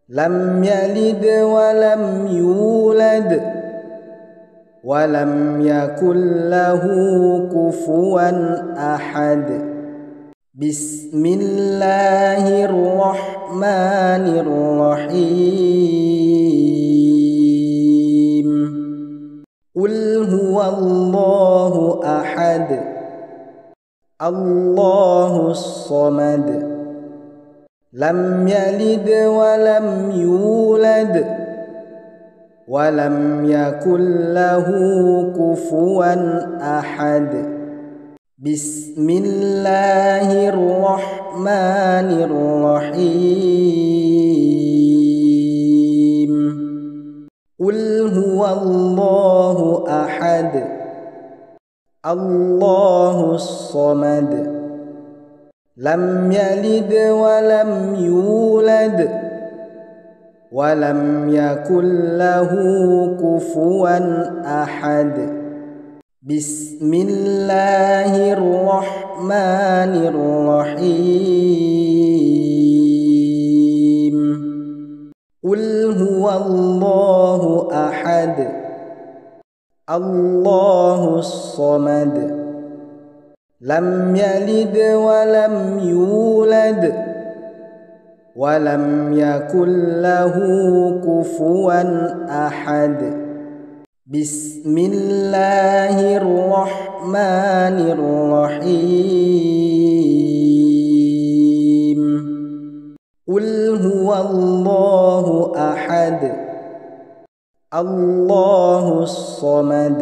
لم يلد ولم يولد ولم يكن له كفوا أحد. بسم الله الرحمن الرحيم. قل هو الله أحد الله الصمد لم يلد ولم يولد ولم يكن له كفوا أحد. بسم الله الرحمن الرحيم. قل هو الله أحد الله الصمد لم يلد ولم يولد ولم يكن له كفوا أحد. بسم الله الرحمن الرحيم. قل هو الله أحد الله الصمد لم يلد ولم يولد ولم يكن له كفوا أحد. بسم الله الرحمن الرحيم. قل هو الله أحد الله الصمد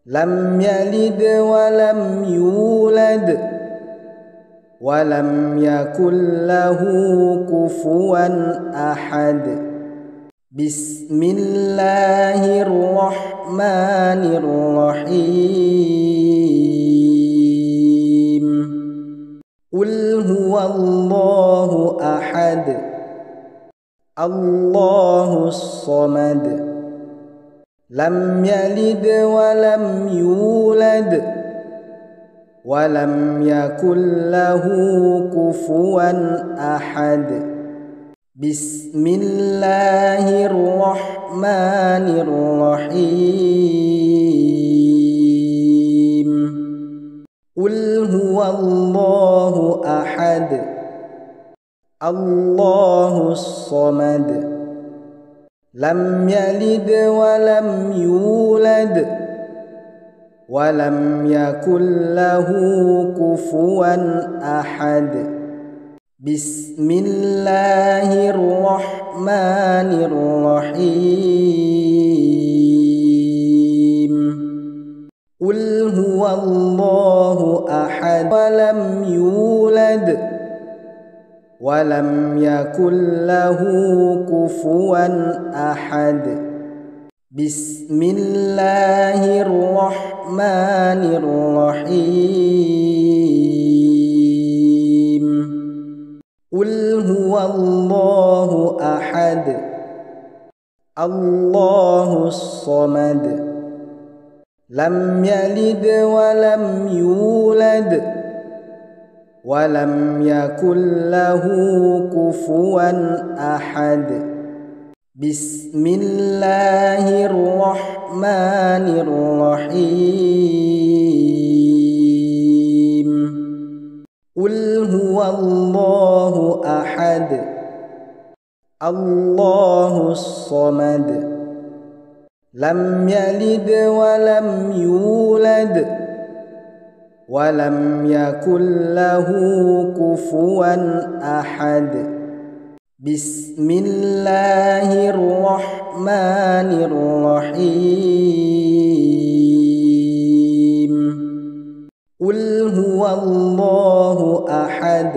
لم يلد ولم يولد ولم يكن له كفوا أحد. بسم الله الرحمن الرحيم. قل هو الله أحد الله الصمد لم يلد ولم يولد ولم يكن له كفوا أحد. بسم الله الرحمن الرحيم. قل هو الله أحد الله الصمد لم يلد ولم يولد ولم يكن له كفوا أحد. بسم الله الرحمن الرحيم. قل هو الله أحد ولم يولد ولم يكن له كفوا أحد. بسم الله الرحمن الرحيم. قل هو الله أحد الله الصمد لم يلد ولم يولد ولم يكن له كفوا أحد. بسم الله الرحمن الرحيم. قل هو الله أحد الله الصمد لم يلد ولم يولد ولم يكن له كفوا أحد. بسم الله الرحمن الرحيم. قل هو الله أحد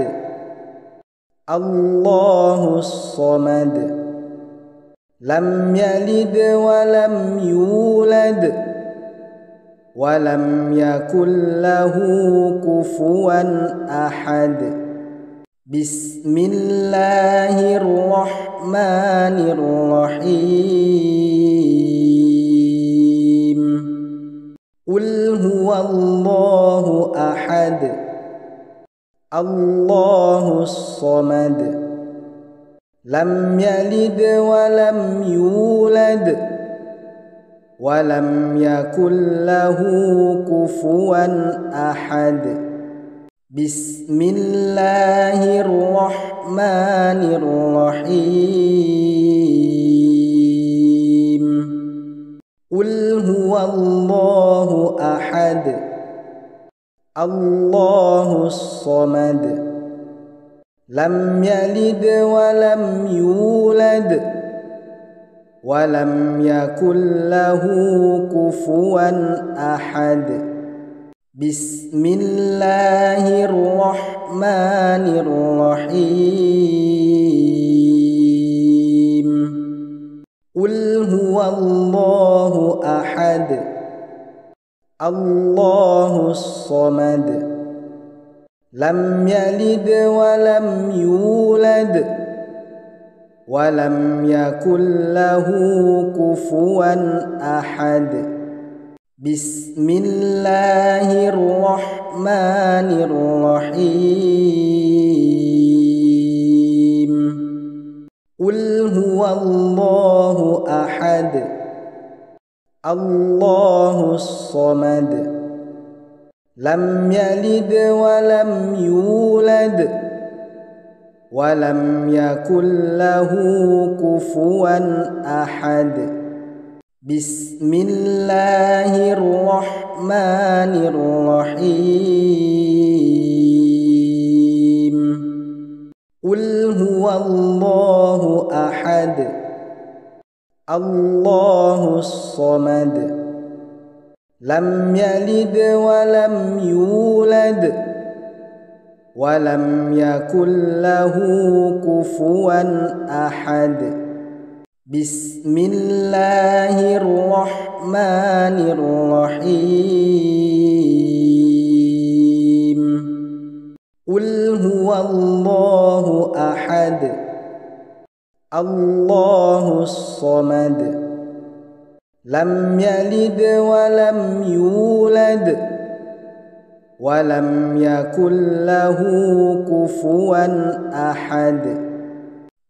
الله الصمد لم يلد ولم يولد ولم يكن له كفوا أحد. بسم الله الرحمن الرحيم. قل هو الله أحد الله الصمد لم يلد ولم يولد ولم يكن له كفوا أحد. بسم الله الرحمن الرحيم. قل هو الله أحد الله الصمد لم يلد ولم يولد ولم يكن له كفوا أحد. بسم الله الرحمن الرحيم. قل هو الله أحد الله الصمد لم يلد ولم يولد ولم يكن له كفوا أحد. بسم الله الرحمن الرحيم. قل هو الله أحد الله الصمد لم يلد ولم يولد ولم يكن له كفوا أحد. بسم الله الرحمن الرحيم. قل هو الله أحد الله الصمد لم يلد ولم يولد ولم يكن له كفوا أحد. بسم الله الرحمن الرحيم. قل هو الله أحد الله الصمد لم يلد ولم يولد ولم يكن له كفوا أحد.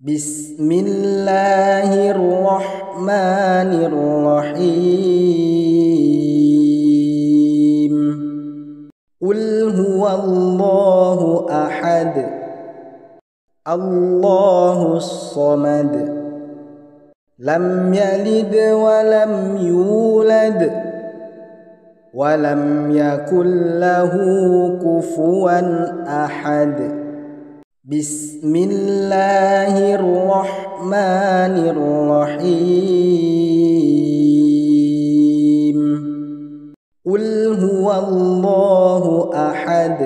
بسم الله الرحمن الرحيم. قل هو الله أحد الله الصمد لم يلد ولم يولد ولم يكن له كفوا أحد. بسم الله الرحمن الرحيم. قل هو الله أحد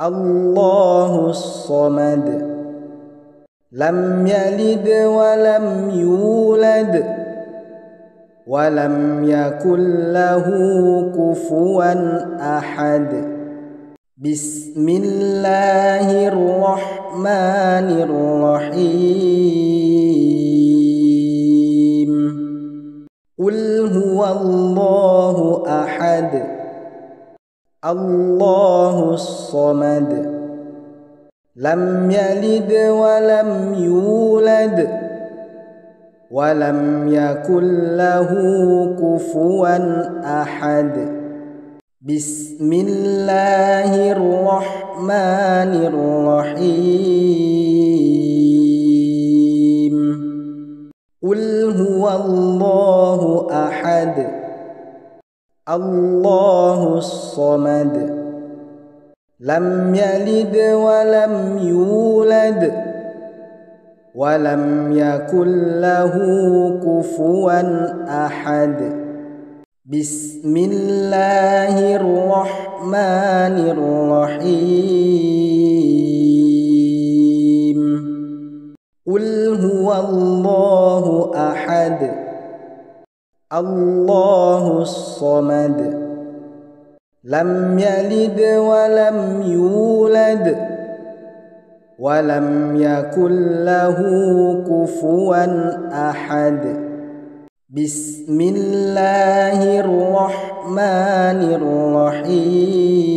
الله الصمد لم يلد ولم يولد ولم يكن له كفوا أحد. بسم الله الرحمن الرحيم. قل هو الله أحد الله الصمد لم يلد ولم يولد ولم يكن له كفوا أحد. بسم الله الرحمن الرحيم. قل هو الله أحد الله الصمد لم يلد ولم يولد ولم يكن له كفوا أحد. بسم الله الرحمن الرحيم. قل هو الله أحد الله الصمد لم يلد ولم يولد ولم يكن له كفوا أحد بسم الله الرحمن الرحيم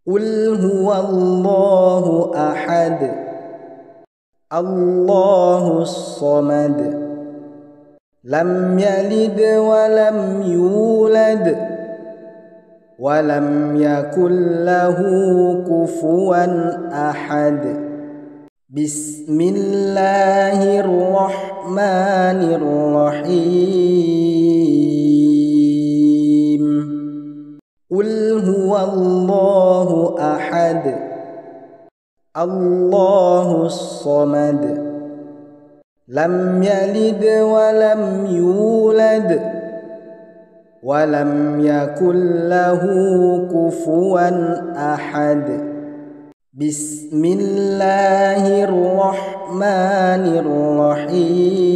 قل هو الله أحد الله الصمد لم يلد ولم يولد ولم يكن له كفوا أحد بسم الله الرحمن الرحيم قل هو الله أحد الله الصمد لم يلد ولم يولد ولم يكن له كفوا أحد بسم الله الرحمن الرحيم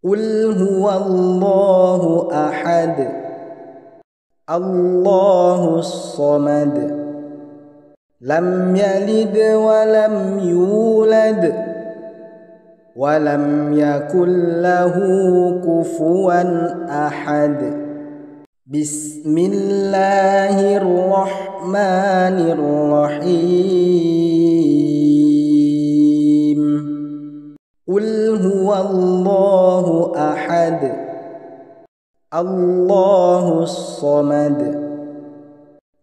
قل هو الله أحد الله الصمد لم يلد ولم يولد ولم يكن له كفوا أحد بسم الله الرحمن الرحيم قل هو الله أحد الله الصمد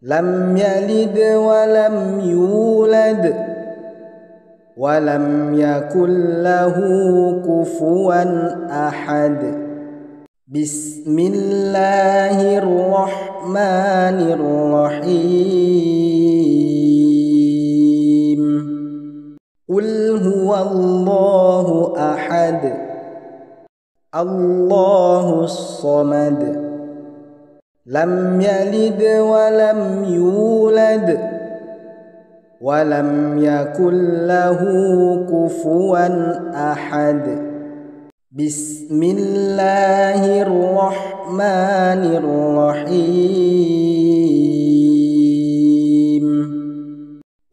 لم يلد ولم يولد ولم يكن له كفوا أحد بسم الله الرحمن الرحيم قل هو الله أحد الله الصمد لم يلد ولم يولد ولم يكن له كفوا أحد بسم الله الرحمن الرحيم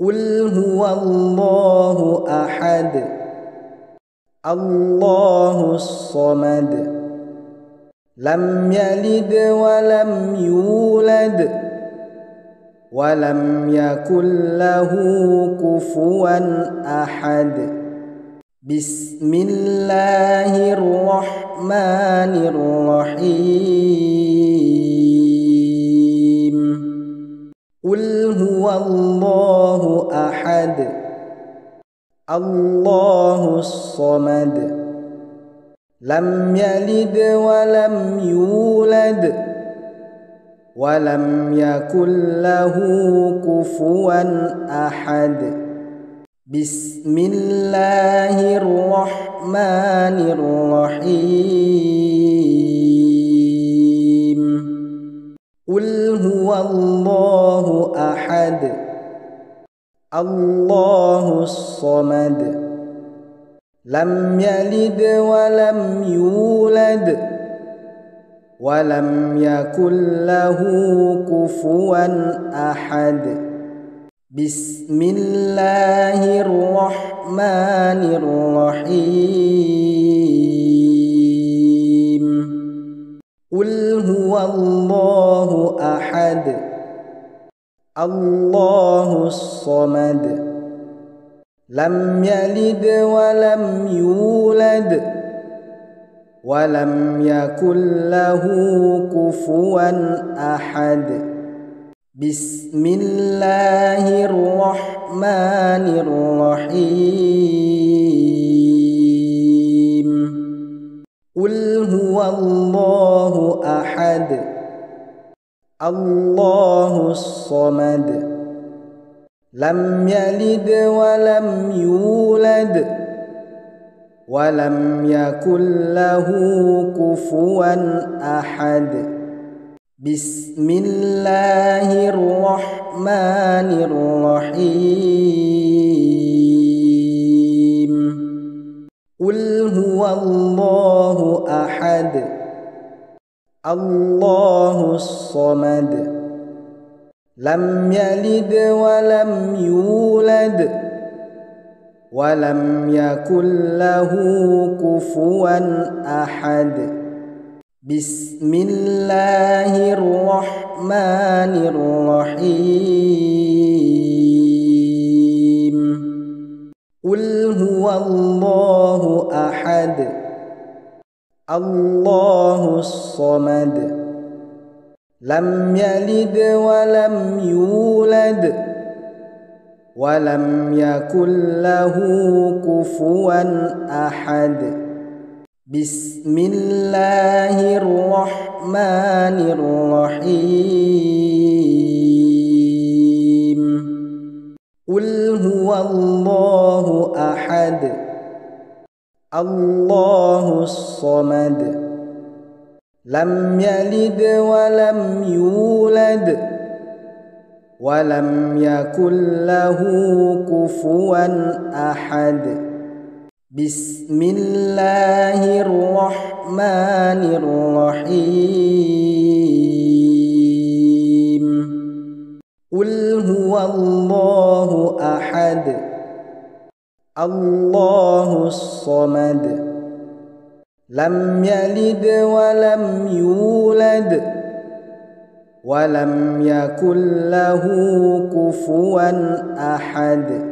قل هو الله أحد الله الصمد لم يلد ولم يولد ولم يكن له كفوا أحد بسم الله الرحمن الرحيم قل هو الله أحد الله الصمد لم يلد ولم يولد ولم يكن له كفوا أحد بسم الله الرحمن الرحيم قل هو الله أحد الله الصمد لم يلد ولم يولد ولم يكن له كفوا أحد بسم الله الرحمن الرحيم قل هو الله أحد الله الصمد لم يلد ولم يولد ولم يكن له كفوا أحد بسم الله الرحمن الرحيم قل هو الله أحد الله الصمد لم يلد ولم يولد ولم يكن له كفوا أحد بسم الله الرحمن الرحيم قل هو الله أحد الله الصمد لم يلد ولم يولد ولم يكن له كفوا أحد بسم الله الرحمن الرحيم قل هو الله أحد الله الصمد لم يلد ولم يولد ولم يكن له كفوا أحد بسم الله الرحمن الرحيم قل هو الله أحد الله الصمد لم يلد ولم يولد ولم يكن له كفوا أحد بسم الله الرحمن الرحيم قل هو الله أحد الله الصمد لم يلد ولم يولد ولم يكن له كفوا أحد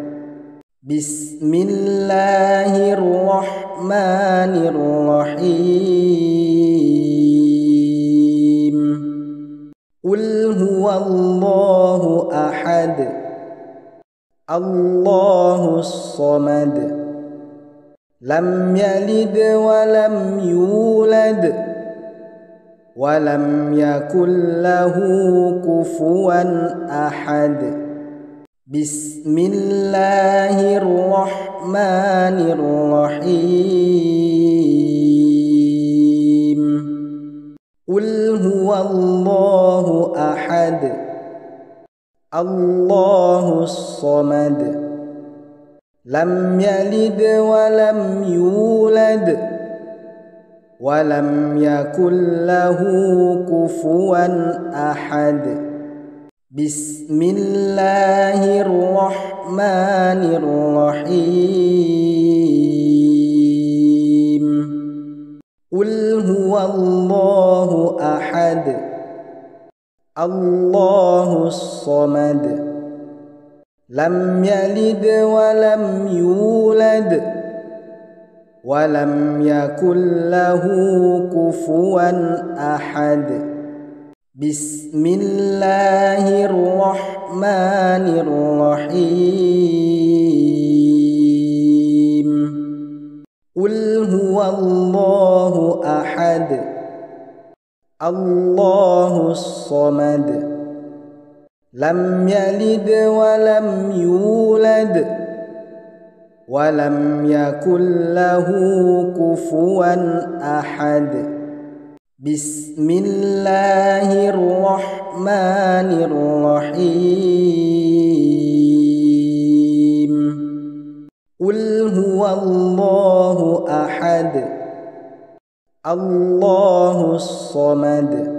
بسم الله الرحمن الرحيم قل هو الله أحد الله الصمد لم يلد ولم يولد ولم يكن له كفوا أحد بسم الله الرحمن الرحيم قل هو الله أحد الله الصمد لم يلد ولم يولد ولم يكن له كفوا أحد بسم الله الرحمن الرحيم قل هو الله أحد الله الصمد لم يلد ولم يولد ولم يكن له كفوا أحد بسم الله الرحمن الرحيم قل هو الله أحد الله الصمد لم يلد ولم يولد ولم يكن له كفوا أحد بسم الله الرحمن الرحيم قل هو الله أحد الله الصمد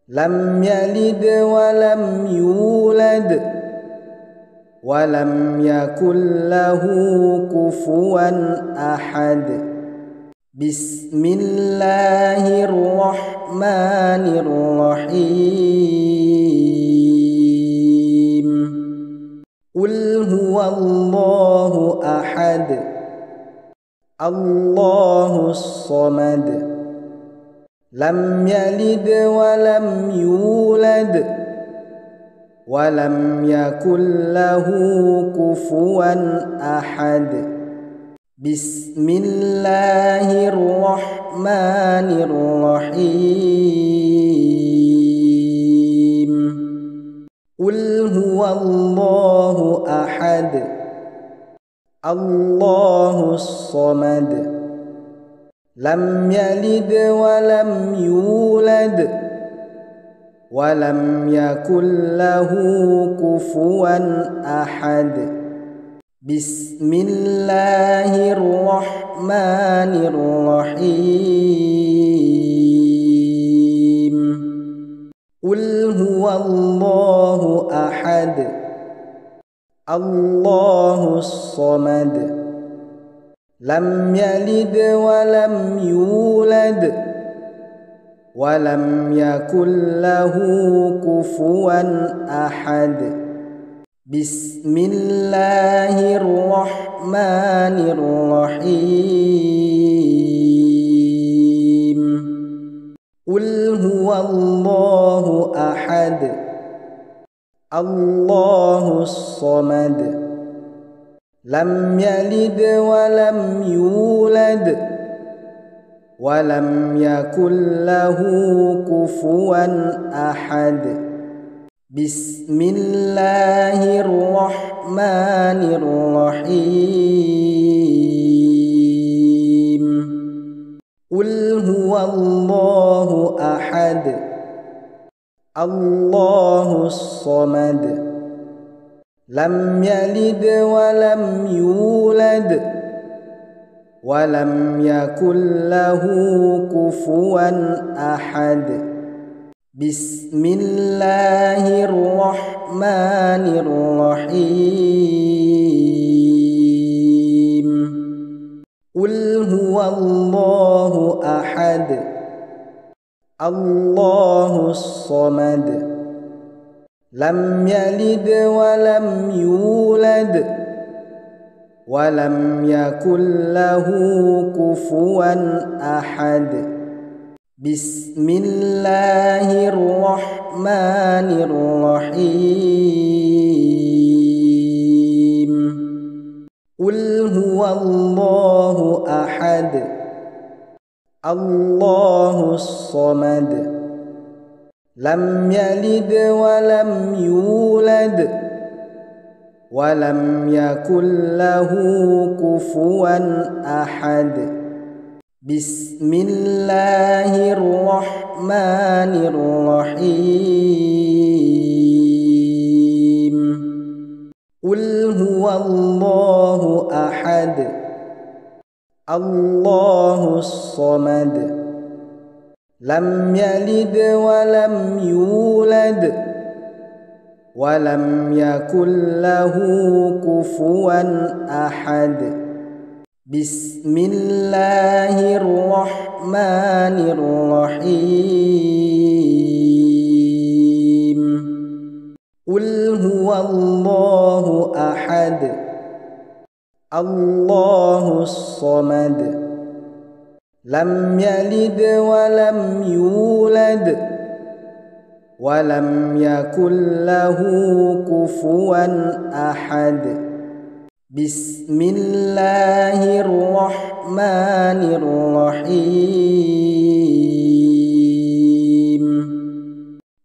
لم يلد ولم يولد ولم يكن له كفوا أحد بسم الله الرحمن الرحيم قل هو الله أحد الله الصمد لم يلد ولم يولد ولم يكن له كفوا أحد بسم الله الرحمن الرحيم قل هو الله أحد الله الصمد لم يلد ولم يولد ولم يكن له كفوا أحد بسم الله الرحمن الرحمن الرحيم قل هو الله أحد الله الصمد لم يلد ولم يولد ولم يكن له كفوا أحد بسم الله الرحمن الرحيم قل هو الله أحد الله الصمد لم يلد ولم يولد ولم يكن له كفوا أحد بسم الله الرحمن الرحيم قل هو الله أحد الله الصمد لم يلد ولم يولد ولم يكن له كفوا أحد بسم الله الرحمن الرحيم قل هو الله أحد الله الصمد لم يلد ولم يولد ولم يكن له كفوا أحد بسم الله الرحمن الرحيم قل هو الله أحد الله الصمد لم يلد ولم يولد ولم يكن له كفوا أحد بسم الله الرحمن الرحيم قل هو الله أحد الله الصمد لم يلد ولم يولد ولم يكن له كفوا أحد بسم الله الرحمن الرحيم قل هو الله أحد الله الصمد لم يلد ولم يولد ولم يكن له كفوا أحد بسم الله الرحمن الرحيم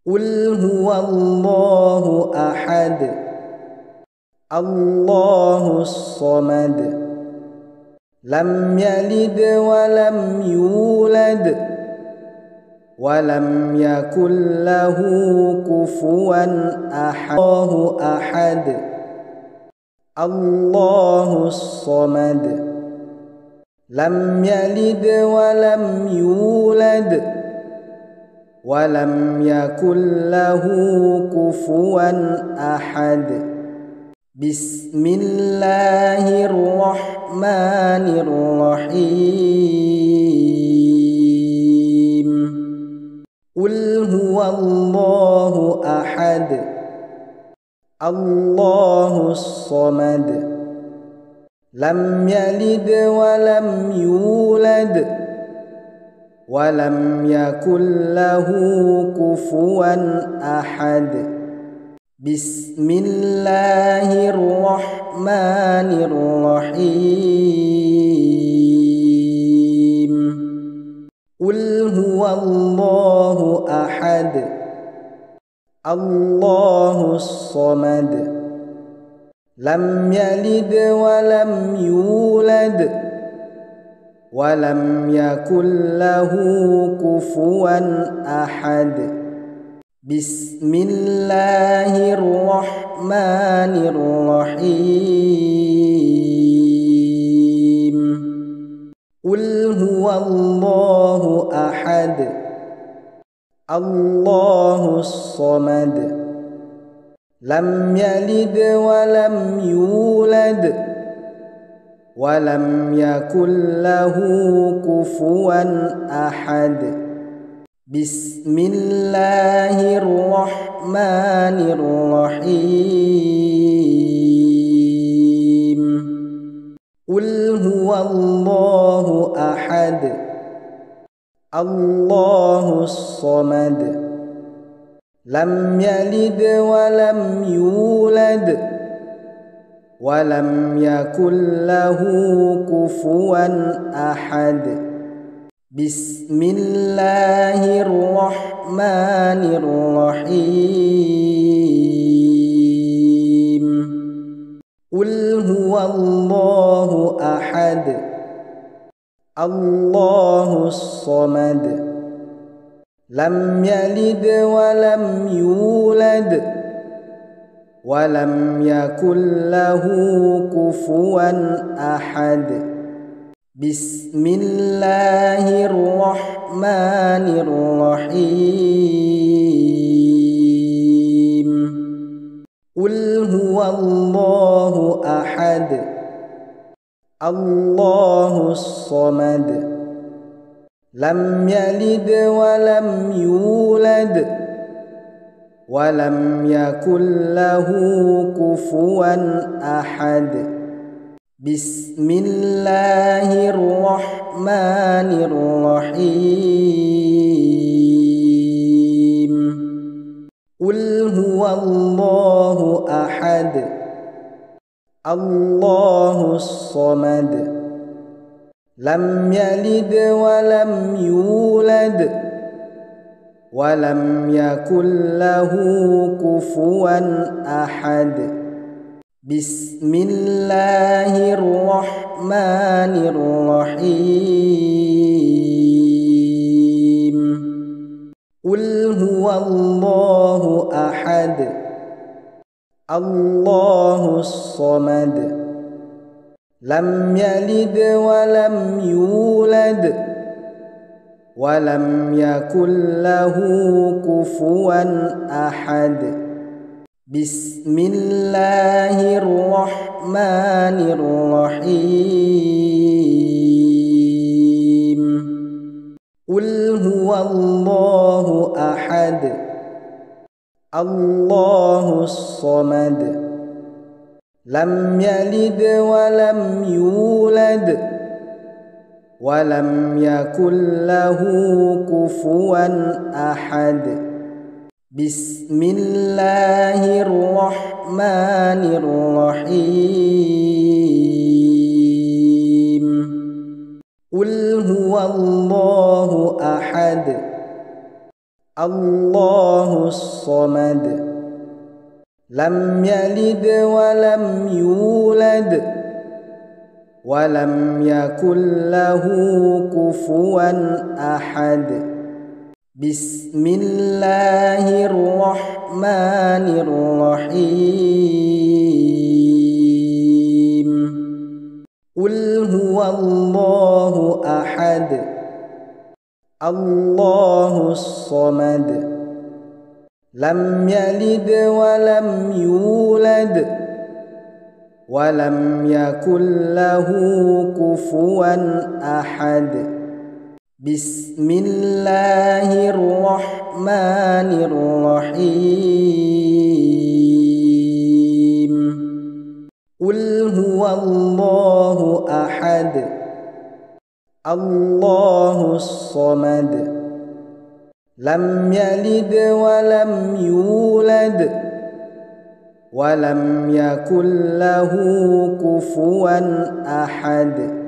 قل هو الله أحد الله الصمد لم يلد ولم يولد ولم يكن له كفوا أحد الله أحد الله الصمد لم يلد ولم يولد ولم يكن له كفوا أحد بسم الله الرحمن الرحيم قل هو الله أحد الله الصمد لم يلد ولم يولد ولم يكن له كفوا أحد بسم الله الرحمن الرحيم قل هو الله أحد الله الصمد لم يلد ولم يولد ولم يكن له كفوا أحد بسم الله الرحمن الرحيم قل هو الله أحد الله الصمد لم يلد ولم يولد ولم يكن له كفوا أحد بسم الله الرحمن الرحيم قل هو الله أحد الله الصمد لم يلد ولم يولد ولم يكن له كفوا أحد بسم الله الرحمن الرحيم قل هو الله أحد الله الصمد لم يلد ولم يولد ولم يكن له كفوا أحد بسم الله الرحمن الرحيم قل هو الله أحد الله الصمد لم يلد ولم يولد ولم يكن له كفوا أحد بسم الله الرحمن الرحيم قل هو الله أحد الله الصمد لم يلد ولم يولد ولم يكن له كفوا أحد بسم الله الرحمن الرحيم قل هو الله أحد الله الصمد لم يلد ولم يولد ولم يكن له كفوا أحد بسم الله الرحمن الرحيم قل هو الله أحد الله الصمد لم يلد ولم يولد ولم يكن له كفوا أحد بسم الله الرحمن الرحيم قل هو الله أحد الله الصمد لم يلد ولم يولد ولم يكن له كفوا أحد بسم الله الرحمن الرحيم قل هو الله أحد الله الصمد لم يلد ولم يولد ولم يكن له كفوا أحد بسم الله الرحمن الرحيم قل هو الله أحد الله الصمد لم يلد ولم يولد ولم يكن له كفوا أحد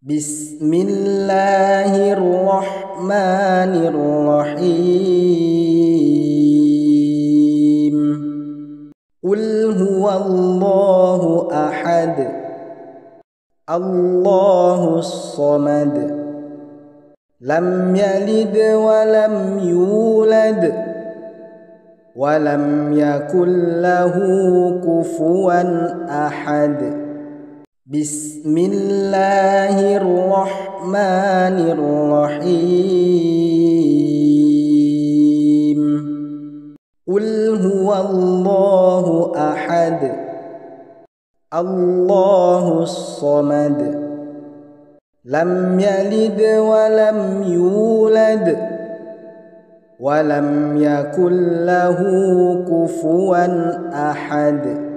بسم الله الرحمن الرحيم قل هو الله أحد الله الصمد لم يلد ولم يولد ولم يكن له كفوا أحد بسم الله الرحمن الرحمن الرحيم قل هو الله أحد الله الصمد لم يلد ولم يولد ولم يكن له كفوا أحد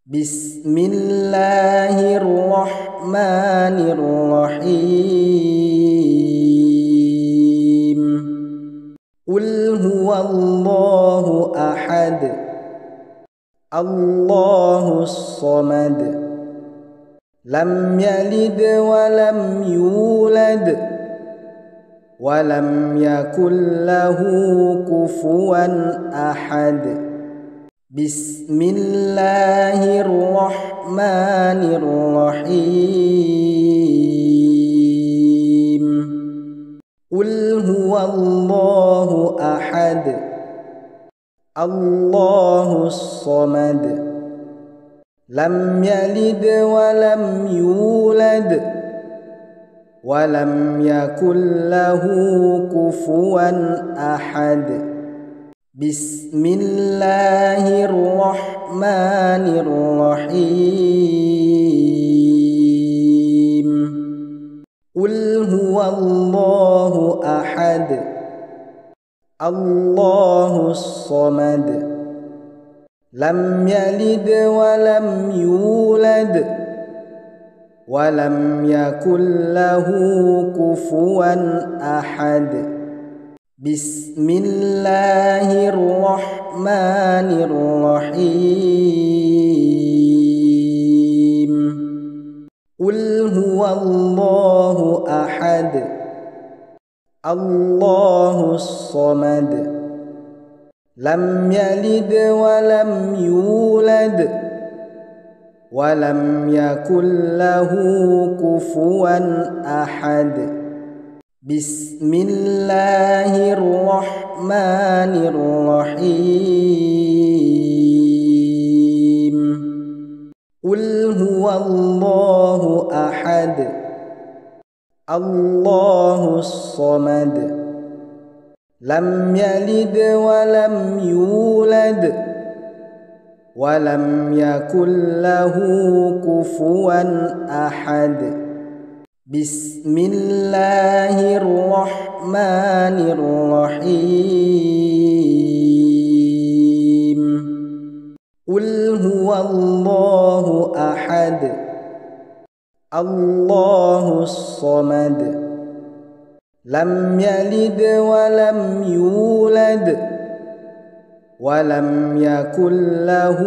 بسم الله الرحمن الرحيم قل هو الله أحد الله الصمد لم يلد ولم يولد ولم يكن له كفوا أحد بسم الله الرحمن الرحيم قل هو الله أحد الله الصمد لم يلد ولم يولد ولم يكن له كفوا أحد بسم الله الرحمن الرحيم قل هو الله أحد الله الصمد لم يلد ولم يولد ولم يكن له كفوا أحد بسم الله الرحمن الرحيم قل هو الله أحد الله الصمد لم يلد ولم يولد ولم يكن له كفوا أحد بسم الله الرحمن الرحيم قل هو الله أحد الله الصمد لم يلد ولم يولد ولم يكن له كفوا أحد بسم الله الرحمن الرحيم قل هو الله أحد الله الصمد لم يلد ولم يولد ولم يكن له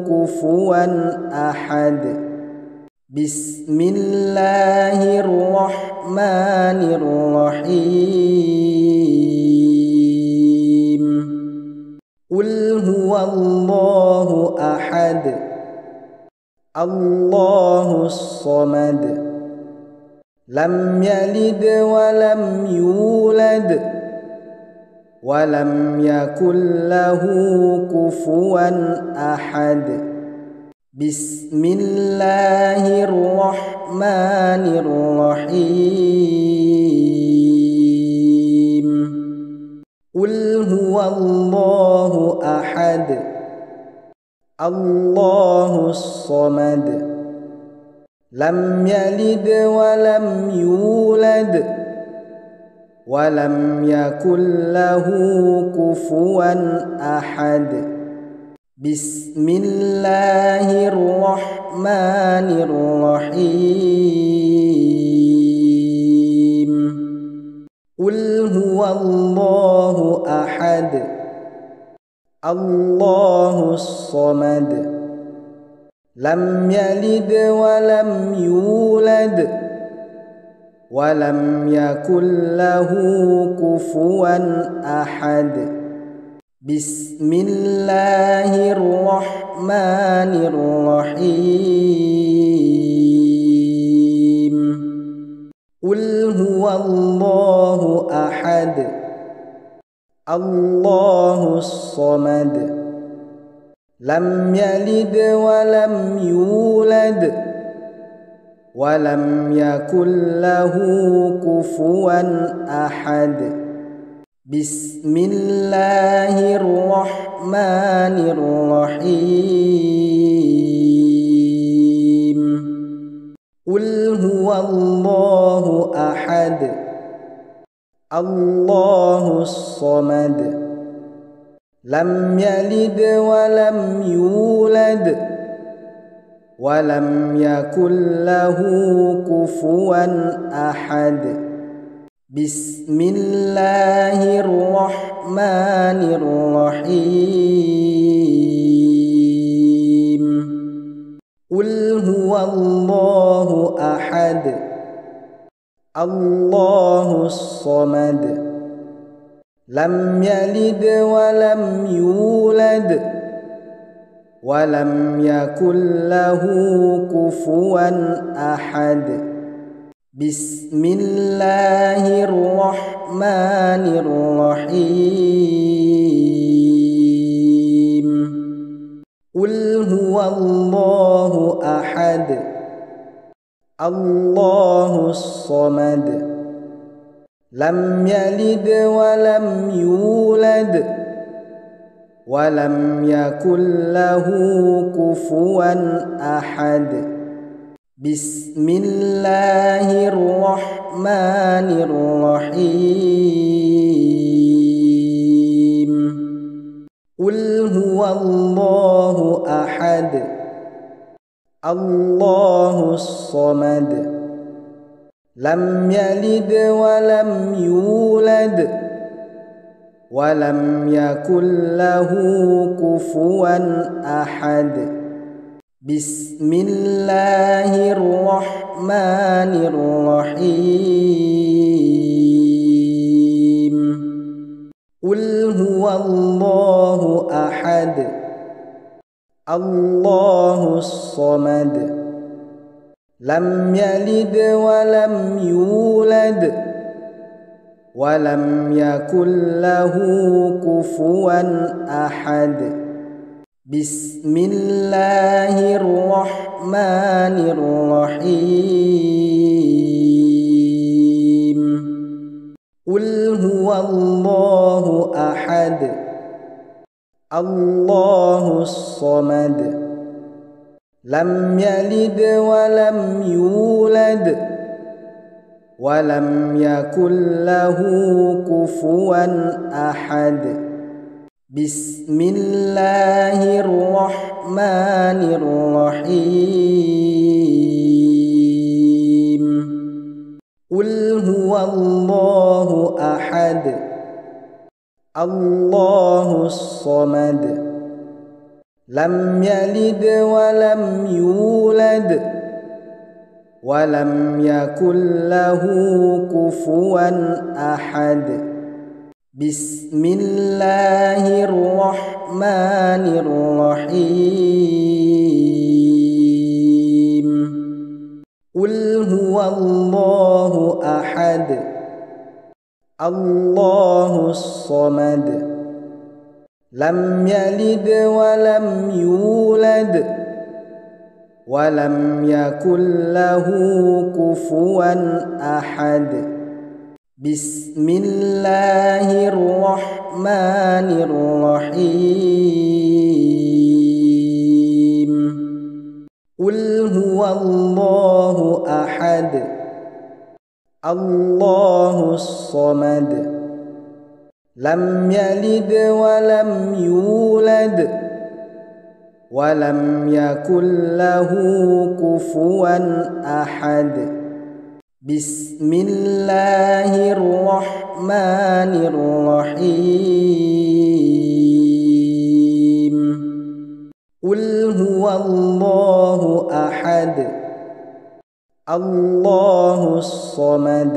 كفوا أحد بسم الله الرحمن الرحيم قل هو الله أحد الله الصمد لم يلد ولم يولد ولم يكن له كفوا أحد بسم الله الرحمن الرحيم قل هو الله أحد الله الصمد لم يلد ولم يولد ولم يكن له كفوا أحد بسم الله الرحمن الرحيم قل هو الله أحد الله الصمد لم يلد ولم يولد ولم يكن له كفوا أحد بسم الله الرحمن الرحيم قل هو الله أحد الله الصمد لم يلد ولم يولد ولم يكن له كفوا أحد. بسم الله الرحمن الرحيم. قل هو الله أحد الله الصمد لم يلد ولم يولد ولم يكن له كفوا أحد. بسم الله الرحمن الرحيم. قل هو الله أحد الله الصمد لم يلد ولم يولد ولم يكن له كفوا أحد. بسم الله الرحمن الرحيم. قل هو الله أحد الله الصمد لم يلد ولم يولد ولم يكن له كفوا أحد. بسم الله الرحمن الرحيم. قل هو الله أحد الله الصمد لم يلد ولم يولد ولم يكن له كفوا أحد. بسم الله الرحمن الرحيم. قل هو الله أحد الله الصمد لم يلد ولم يولد ولم يكن له كفوا أحد. بسم الله الرحمن الرحيم. قل هو الله أحد الله الصمد لم يلد ولم يولد ولم يكن له كفوا أحد. بسم الله الرحمن الرحيم. قل هو الله أحد الله الصمد لم يلد ولم يولد ولم يكن له كفوا أحد. بسم الله الرحمن الرحيم. قل هو الله أحد الله الصمد لم يلد ولم يولد ولم يكن له كفوا أحد. بسم الله الرحمن الرحيم. قل هو الله أحد الله الصمد لم يلد ولم يولد ولم يكن له كفوا أحد. بسم الله الرحمن الرحيم. قل هو الله أحد الله الصمد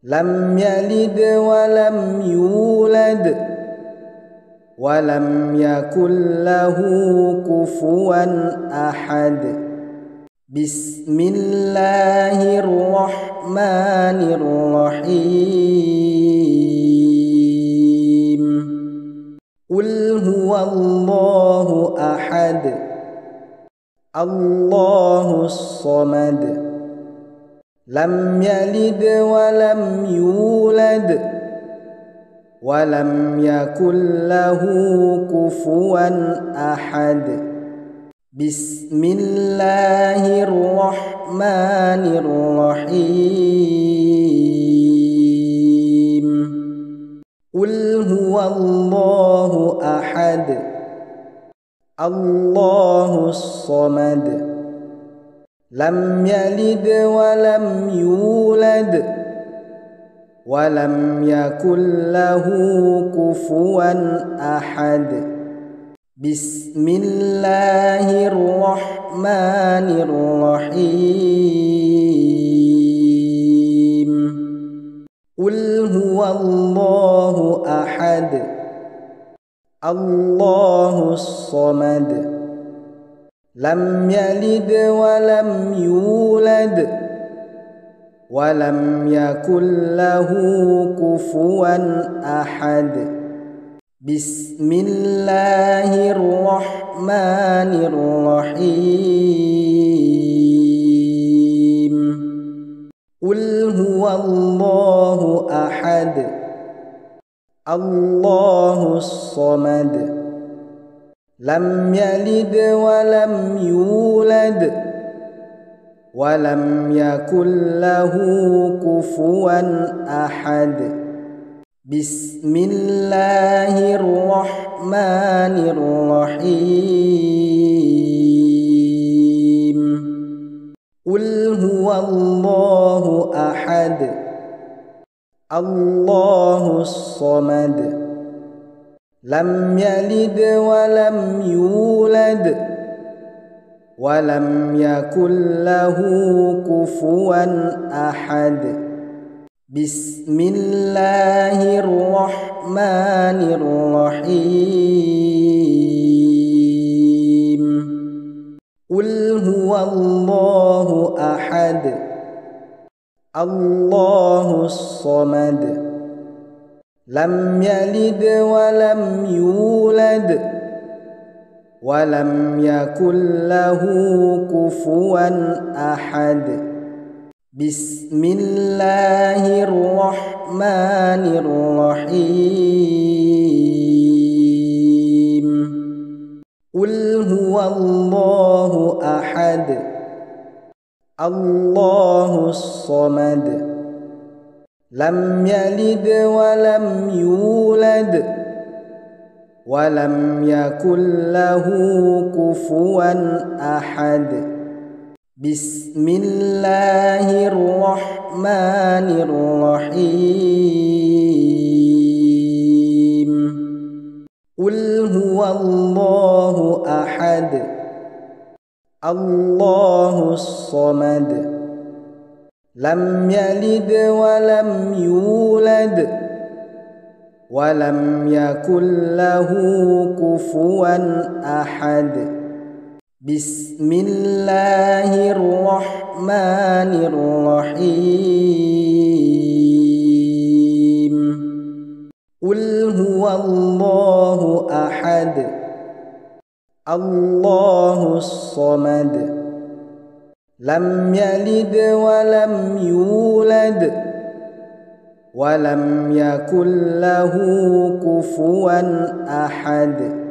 لم يلد ولم يولد ولم يكن له كفوا أحد. بسم الله الرحمن الرحيم. قل هو الله أحد الله الصمد لم يلد ولم يولد ولم يكن له كفوا أحد بسم الله الرحمن الرحيم قل هو الله أحد الله الصمد لم يلد ولم يولد ولم يكن له كفوا أحد بسم الله الرحمن الرحيم قل هو الله أحد الله الصمد لم يلد ولم يولد ولم يكن له كفوا أحد بسم الله الرحمن الرحيم قل هو الله أحد الله الصمد لم يلد ولم يولد ولم يكن له كفوا أحد بسم الله الرحمن الرحيم قل هو الله أحد الله الصمد لم يلد ولم يولد ولم يكن له كفوا أحد بسم الله الرحمن الرحيم قل هو الله أحد الله الصمد لم يلد ولم يولد ولم يكن له كفوا أحد بسم الله الرحمن الرحيم قل هو الله أحد الله الصمد لم يلد ولم يولد ولم يكن له كفوا أحد بسم الله الرحمن الرحيم قل هو الله أحد الله الصمد لم يلد ولم يولد ولم يكن له كفوا أحد بسم الله الرحمن الرحيم قل هو الله أحد الله الصمد لم يلد ولم يولد ولم يكن له كفوا أحد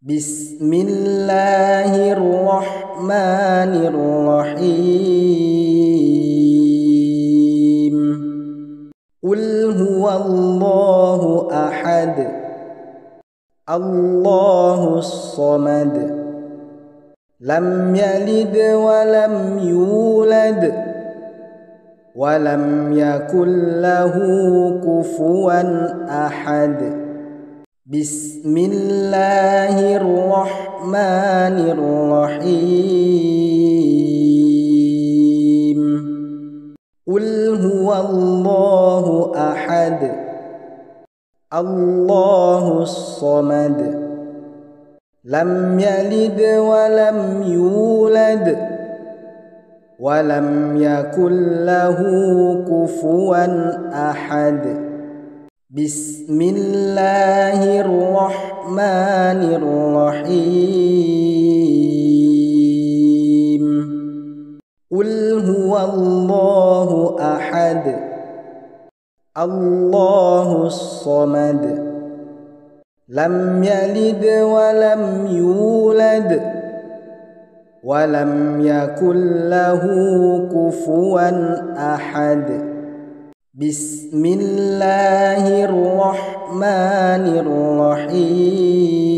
بسم الله الرحمن الرحيم قل هو الله أحد الله الصمد لم يلد ولم يولد ولم يكن له كفوا أحد بسم الله الرحمن الرحيم قل هو الله أحد الله الصمد لم يلد ولم يولد ولم يكن له كفوا أحد بسم الله الرحمن الرحيم قل هو الله أحد الله الصمد لم يلد ولم يولد ولم يكن له كفوا أحد بسم الله الرحمن الرحيم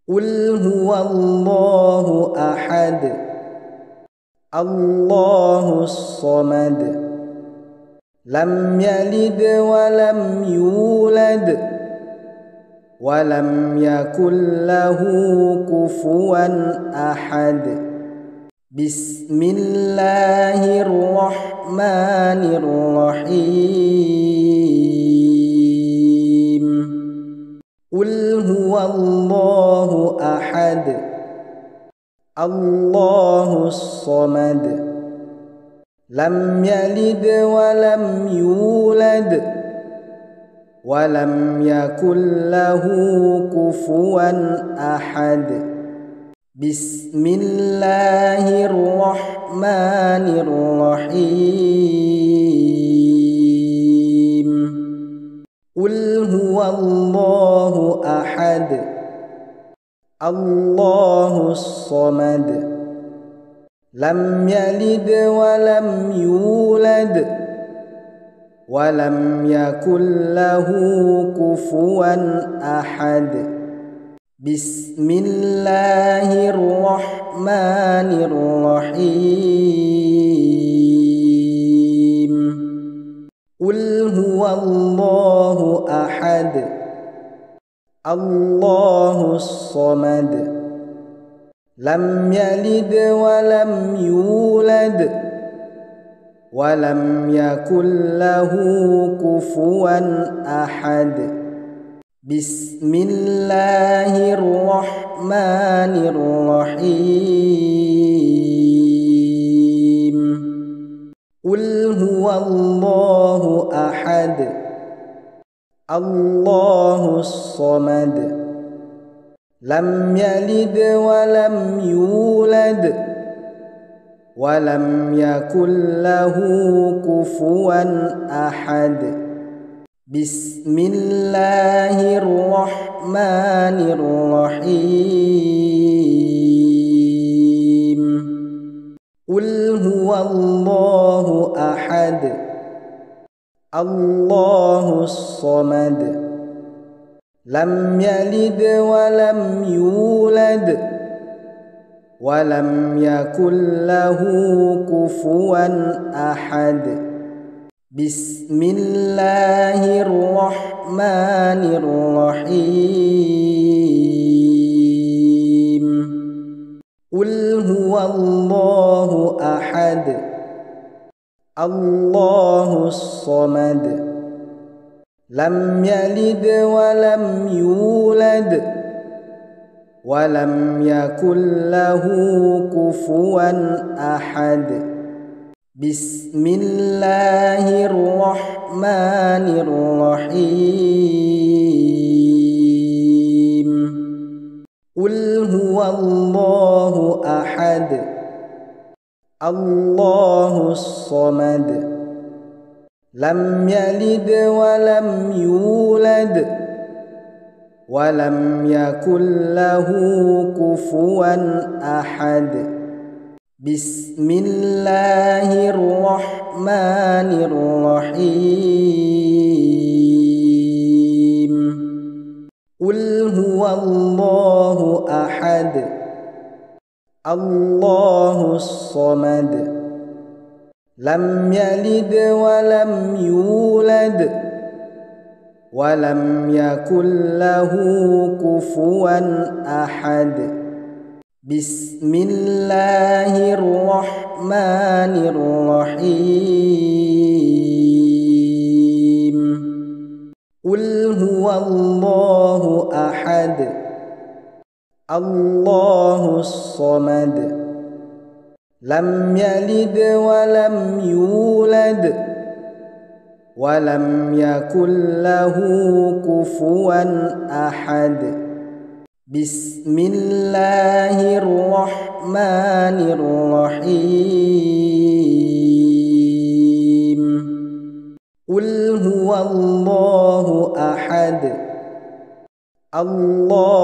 قل هو الله أحد الله الصمد لم يلد ولم يولد ولم يكن له كفوا أحد بسم الله الرحمن الرحيم قل هو الله أحد الله الصمد لم يلد ولم يولد ولم يكن له كفوا أحد بسم الله الرحمن الرحيم قل هو الله أحد الله الصمد لم يلد ولم يولد ولم يكن له كفوا أحد بسم الله الرحمن الرحيم قل هو الله أحد الله الصمد لم يلد ولم يولد ولم يكن له كفوا أحد بسم الله الرحمن الرحيم قل هو الله أحد الله الصمد لم يلد ولم يولد ولم يكن له كفوا أحد بسم الله الرحمن الرحيم قل هو الله أحد الله الصمد لم يلد ولم يولد ولم يكن له كفوا أحد بسم الله الرحمن الرحيم قل هو الله أحد الله الصمد لم يلد ولم يولد ولم يكن له كفوا أحد بسم الله الرحمن الرحيم قل هو الله أحد الله الصمد لم يلد ولم يولد ولم يكن له كفوا أحد بسم الله الرحمن الرحيم قل هو الله أحد الله الصمد لم يلد ولم يولد ولم يكن له كفوا أحد بسم الله الرحمن الرحيم قل هو الله أحد الله الصمد لم يلد ولم يولد ولم يكن له كفوا أحد بسم الله الرحمن الرحيم قل هو الله أحد الله